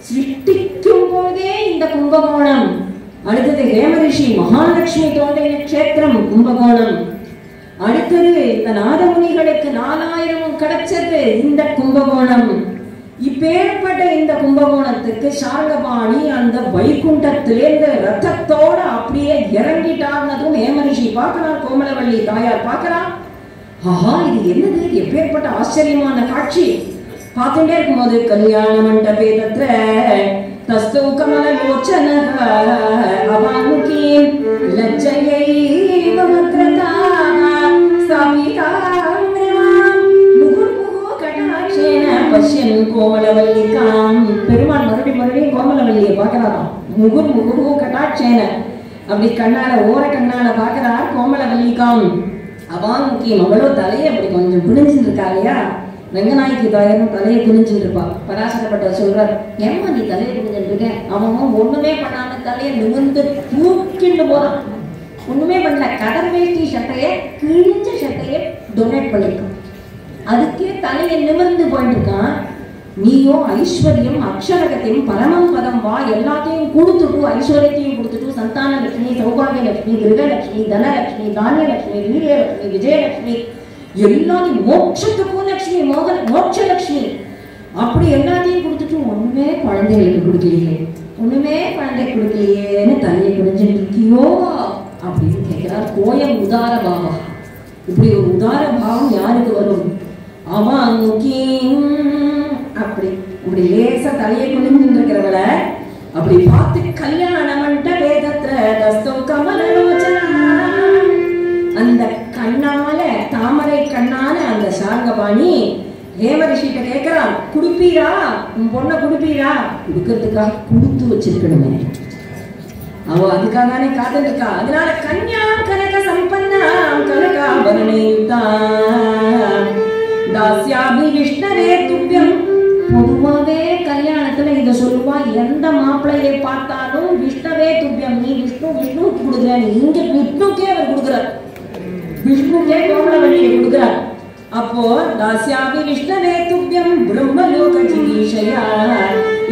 சிருஷ்டிக்கும் போதே இந்த கும்பகோணம். அடுத்தது ஹேமரிஷி மகாலட்சுமி தோன்றிய கஷேத்திரம் கும்பகோணம். அடுத்தது இந்த நாதமுனிகளுக்கு 4000 கிடைச்சது இந்த கும்பகோணம். இப்பேற்பட்ட இந்த கும்பகோணத்துக்கு சாரங்கபாணி அந்த வைகுண்டத்திலேருந்து ரத்தத்தோட அப்படியே இறங்கிட்டார்னதும் ஹேமரிஷி பார்க்கிறார், கோமலவள்ளி தாயார் பார்க்கிறார். ஆஹா, இது என்னது, எப்பேற்பட்ட ஆச்சரியமான காட்சி. பார்த்துட்டே இருக்கும்போது கல்யாண மண்டபே தத்ர தஸ்தௌ கமலலோச்சனஹ அபாமுகீம் லஜ்ஜயைவ வக்ரதாஹ சாமிதாம் நிர்மாம் முகுர்முகோ கடாட்சேன பஷ்யன் கோமலவல்லிகாம். பெருமாள் மறுபடியும் கோமலவல்லியை பார்க்கிறாராம். முகுர்முகோ கடாட்சேன அப்படி கண்ணால ஓர கண்ணால பார்க்கிறார் கோமலவல்லிகாம் அபாமுகீம். அவளோ தலையை அப்படி கொஞ்சம் குனிஞ்சுட்டு இருக்கா இல்லையா, ரங்கநாயகி தாயாரும் தலையை குனிஞ்சுட்டு இருப்பா. பராசரப்பட்டவர் சொல்றார், ஏம்மா நீ தலையை குனிஞ்சுட்டு இருக்க? அவன் ஒண்ணுமே பண்ணாம தலையை நிமிர்ந்து தூக்கிட்டு போறான். ஒண்ணுமே பண்ணல, கடல் வேஷ்டி சட்டையை கிழிஞ்ச சட்டையை டொனேட் பண்ணிருக்கான். அதுக்கே தலையை நிமிர்ந்து போயிட்டு இருக்கான். நீயோ ஐஸ்வர்யம் அக்ஷரகத்தையும் பரமம் பதம் வா எல்லாத்தையும் கொடுத்துட்டு, ஐஸ்வர்யத்தையும் கொடுத்துட்டு, சந்தான லட்சுமி, சௌபாகிய லட்சுமி, கிரகலட்சுமி, தனலட்சுமி, தானியலட்சுமி, வீரியலட்சுமி, விஜயலட்சுமி, எல்லாத்தையும் மோட்சத்துக்கும் லட்சுமி, மோட்சலட்சுமி, அப்படி எல்லாத்தையும் கொடுத்துட்டு ஒண்ணுமே குழந்தைகளுக்கு கொடுக்கலையே, ஒண்ணுமே குழந்தை கொடுக்கலையேன்னு தலையை குடிஞ்சிட்டு இருக்கியோ அப்படின்னு கேட்கிறார். கோயம் உதார பாவம். இப்படி ஒரு உதார பாவம் யாருக்கு வரும்? அவாமுகீம் அப்படி இப்படி லேசா தலையை குனிந்து இருக்கிறவள அப்படி பார்த்து கல்யாண மண்டபே தத்ர தஸ்தௌ கமலலோச்சனா, அந்த கண்ணால தாமரை கண்ணால அந்த சாரங்கபாணி ஹேமரிஷிட்ட கேட்கிறான், குடுப்பீரா, உன் பொண்ணை குடுப்பீரா? குடுக்கறதுக்காக கொடுத்து வச்சிருக்கணுமே, அவ அதுக்காக தானே காத்துட்டு இருக்கா. அதனால கன்யா கனக சம்பன்னா கனகாபரணேயுக்தா தாஸ்யாபி விஷ்ணவே துப்யம். பொதுவாவே கல்யாணத்துல இத சொல்லுவா, எந்த மாப்பிள்ளையை பார்த்தாலும் விஷ்ணவே துப்யம், நீ விஷ்ணு விஷ்ணு கொடுக்குற, இங்க விஷ்ணுக்கே அவர் கொடுக்குறார், விஷ்ணுக்கே கோமலவல்லியை கொடுக்குறார். அப்போ தாஸ்யாபி விஷ்ணவே துப்யம் பிரம்மலோக ஜிகீஷயா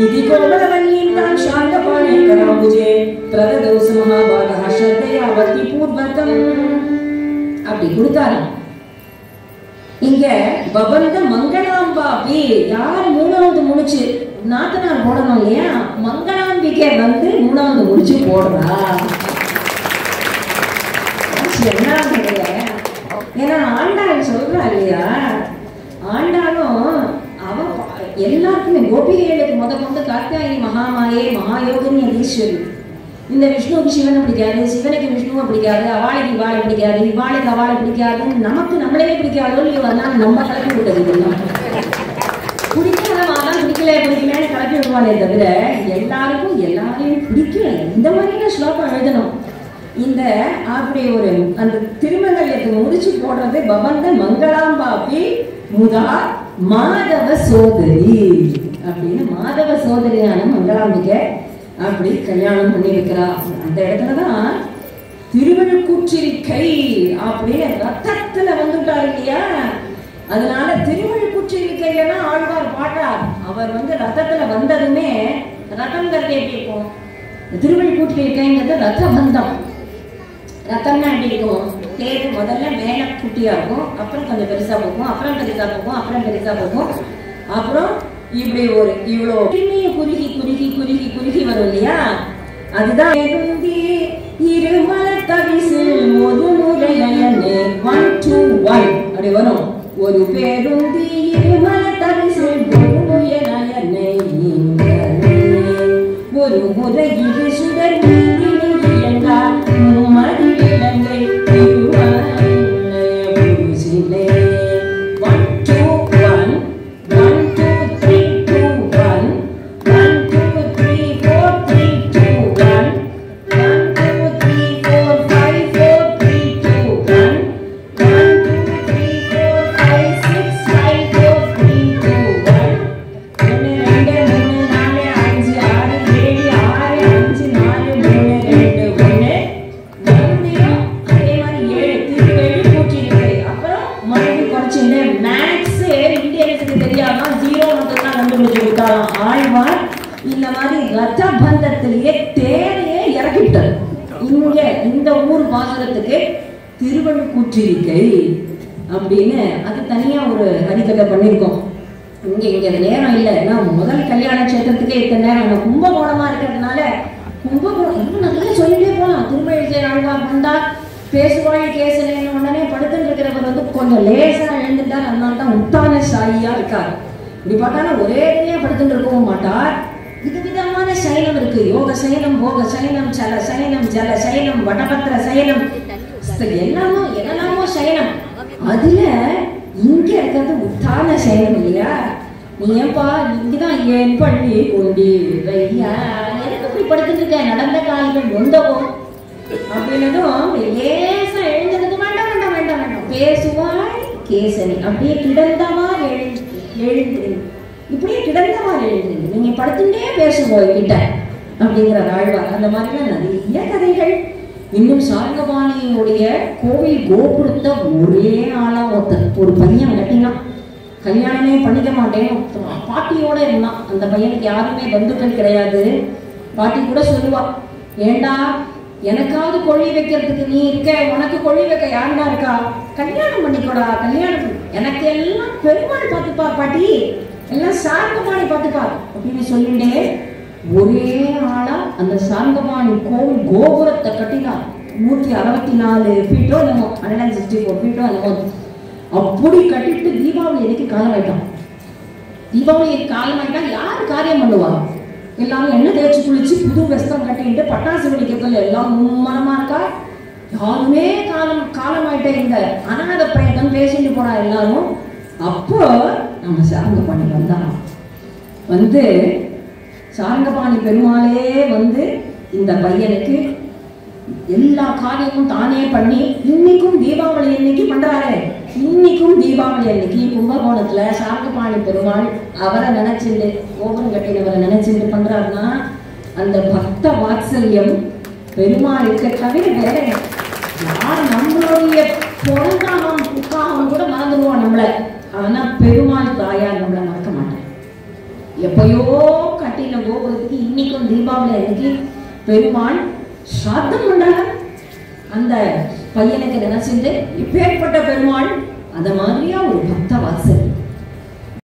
இதி கோமலவல்லிம் தாம் சாரங்கபாணி கராம்புஜே பிரததௌ மகாபாகः ஸ்ரத்தையா பக்தி பூர்வகம் அப்படி கொடுத்தாராம். இங்க பபந்த மங்களாம்பாபி யார் மூணாவது முடிச்சு நாத்தனார் போடணும் இல்லையா, மங்களாம்பிகை வந்து மூணாவது முடிச்சு போடுறா. ஏன்னா ஆண்டாள் சொல்றா இல்லையா, ஆண்டாலும் அவ எல்லாருக்குமே கோபிகைகளுக்கு முதற்கொண்டு கார்த்தியாயி மகாமாயே மகாயோகினி ஈஸ்வரி. இந்த விஷ்ணுவுக்கு சிவனை பிடிக்காது, சிவனுக்கு விஷ்ணுவை பிடிக்காது, அவளுக்கு இவாளை பிடிக்காது, இவாளுக்கு அவளை பிடிக்காதுன்னு நமக்கு நம்மளே பிடிக்காதோ இல்லையோ, அதனால நம்ம கலப்பி விட்டது இதெல்லாம். பிடிக்காதவாதான் பிடிக்கலன்னு கலப்பி விடுவாளே தவிர எல்லாருக்கும் எல்லாரையும் பிடிக்கல. இந்த மாதிரியான ஸ்லோகம் எழுதணும். இந்த அப்படி ஒரு அந்த திருமங்கல்யத்துக்கு முடிச்சு போடுறது பவந்த மங்களாம்பாபி முதா மாதவ சோதரி அப்படின்னு, மாதவ சோதரியான மங்களாம்பிகை அப்படி கல்யாணம் பண்ணி வைக்கிறா. அந்த இடத்துலதான் திருவழுக்கூற்றிருக்கை அப்படின்னு ரத்தத்துல வந்துட்டார் இல்லையா, அதனால திருவழுக்கூற்றிருக்கைன்னா ஆழ்வார் பாட்டார். அவர் வந்து ரத்தத்துல வந்ததுமே, ரத்தம்ங்கிறது எப்படி இருக்கும், திருவழுக்கூற்றிருக்கைங்கிறது ரத்த பந்தம். ரத்தம்னா எப்படி இருக்கும், தேர் முதல்ல மேல குட்டியா இருக்கும், அப்புறம் கொஞ்சம் பெருசா போகும், அப்புறம் பெருசா போகும், அப்புறம் பெருசா போகும், அப்புறம் இப்படி ஒரு இவ்வளோ குறுகி குறுகி குறுகி குறுகி வரும் இல்லையா, அதுதான் இருமல தவிசு ஒரு முறையனே 1 to 1 அப்படி வரும். ஒரு பேருந்தி இருமல தவிசு ஒரு முறையனே ஒரு முறை இரு சுடர் நீங்கிலங்கா மடி விலங்கை திருவாசிலே 1 to 1 1 2 3 2 1 1 2 3 4 3 2 1 1 2 3 4 5 4 3 2 1 1 2 3 4 5 6 5 4 3 2 1 1 2 3 4 5 6 7 6 5 4 3 2 1 மறுபடியும் அதே மாதிரி 7 திருப்பி கூட்டிட்டு அப்புறம் மறுபடியும் குறைச்சிட்டு மேக்ஸ் இந்தியனுக்கு தெரியாம 0 மட்டும் தான் கண்டுபிடிச்சு கொடுத்தாலும் ஆழ்வார் இந்த மாதிரி ரத்த பந்தத்திலேயே தேரையே இறக்கிட்டார். இங்க இந்த ஊர் பாசுரத்துக்கு திருவழுக்கூற்றிருக்கை அப்படின்னு அது தனியா ஒரு ஹரிகதை பண்ணியிருக்கோம். இங்க நேரம் இல்லை, நான் முதல் கல்யாண கஷேத்திரத்துக்கே இத்தனை நேரம் கும்பகோணமா இருக்கிறதுனால கும்பகோணம் இன்னும் நல்லா சொல்லிட்டே போகலாம். திருமழிசை ஆழ்வார் வந்தார், பேசுவாய் கேசனேன்னு உடனே படுத்துட்டு இருக்கிறவர் வந்து கொஞ்சம் லேசா எழுந்துட்டார், அதனால தான் உத்தான சாயியா இருக்கார். இப்படி பார்த்தாலும் ஒரே இடத்துலயே படுத்துட்டு இருக்கவும் மாட்டார். விதவிதமான சயனம் இருக்கு. யோக சயனம், போக சயனம், சல சயனம், ஜல சயனம், வடபத்திர சயனம், என்னெல்லாமோ சயனம். அதுல இங்க இருக்கிறது உத்தான சயனம் இல்லையா? நீ ஏன்பா இங்கதான் ஏன் பண்ணி கொண்டி எனக்கு இப்படி படுத்துட்டு இருக்க, நடந்த கால்கள் நொந்தவும் அப்படின்னதும் லேசா எழுந்தது. வேண்டாம் வேண்டாம் வேண்டாம் வேண்டாம், பேசுவாய் கேசனி, அப்படியே கிடந்தவா எழுந்து இப்படியே கிடந்தவா எழுந்து நீங்க படுத்துட்டே பேசுவோம் கிட்ட அப்படிங்கிற ஆழ்வார். அந்த மாதிரிலாம் நிறைய கதைகள். இன்னும் சார்கபாணியுடைய கோவில் கோபுரத்தை ஒரே ஆளா ஒரு பையன் கட்டினான். கல்யாணமே பண்ணிக்க மாட்டேன், பாட்டியோட இருந்தான். அந்த பையனுக்கு யாருமே பந்துக்கள் கிடையாது. பாட்டி கூட சொல்லுவா, ஏண்டா எனக்காவது கொள்ளி வைக்கிறதுக்கு நீ இருக்க, உனக்கு கொள்ளி வைக்க யாருடா இருக்கா, கல்யாணம் பண்ணிக்கோடா, கல்யாணம் எனக்கு எல்லாம் பெருமாள் பார்த்துப்பா பாட்டி, எல்லாம் சார்கபாணி பார்த்துப்பா அப்படின்னு சொல்லிட்டே ஒரே ஆளா அந்த சார்கபாணி கோவில் கோபுரத்தை கட்டினார். 164 ஃபீட்டோ என்னமோ, 164 ஃபீட்டோ என்னமோ. அப்படி கட்டிட்டு தீபாவளி அன்னைக்கு காலம் ஆயிட்டான். தீபாவளி காலம் ஆயிட்டா யாரு காரியம் பண்ணுவா? எல்லாரும் எண்ணெய் தேய்ச்சி குளிச்சு புது வெஸ்தம் கட்டிட்டு பட்டாசு வெடிக்கிறதுல எல்லாம் மும்மரமா இருக்கா. யாருமே காலமாயிட்ட இந்த அனாத பிரயத்தம் பேசிட்டு போனா எல்லாரும். அப்போ நம்ம சாரங்கபாணி வந்தான். வந்து சாரங்கபாணி பெருமாளே வந்து இந்த பையனுக்கு எல்லா காரியமும் தானே பண்ணி இன்னைக்கும் தீபாவளி அன்னைக்கு பண்றாரு. இன்னைக்கும் தீபாவளி அன்னைக்கு கும்பகோணத்துல சாரங்கபாணி பெருமாள் அவரை நினைச்சுட்டு கோபுரம் கட்டினவரை நினைச்சுட்டு பண்றாருன்னா அந்த பக்த வாத்சல்யம் பெருமாளுக்கு தவிர வேற யார் நம்மளுடைய பிறந்தாகம் புக்காகம் கூட மறந்துடுவோம் நம்மள. ஆனா பெருமாள் தாயார் நம்மளை மறக்க மாட்டேன். எப்பயோ கட்டின கோபுரத்துக்கு இன்னைக்கும் தீபாவளி அன்னைக்கு பெருமாள் சாத்தம் பண்றாங்க. அந்த பையனுக்கு நினைச்சுட்டு இப்பேற்பட்ட பெருமாள் அந்த மாதிரியா ஒரு பக்த வாசல்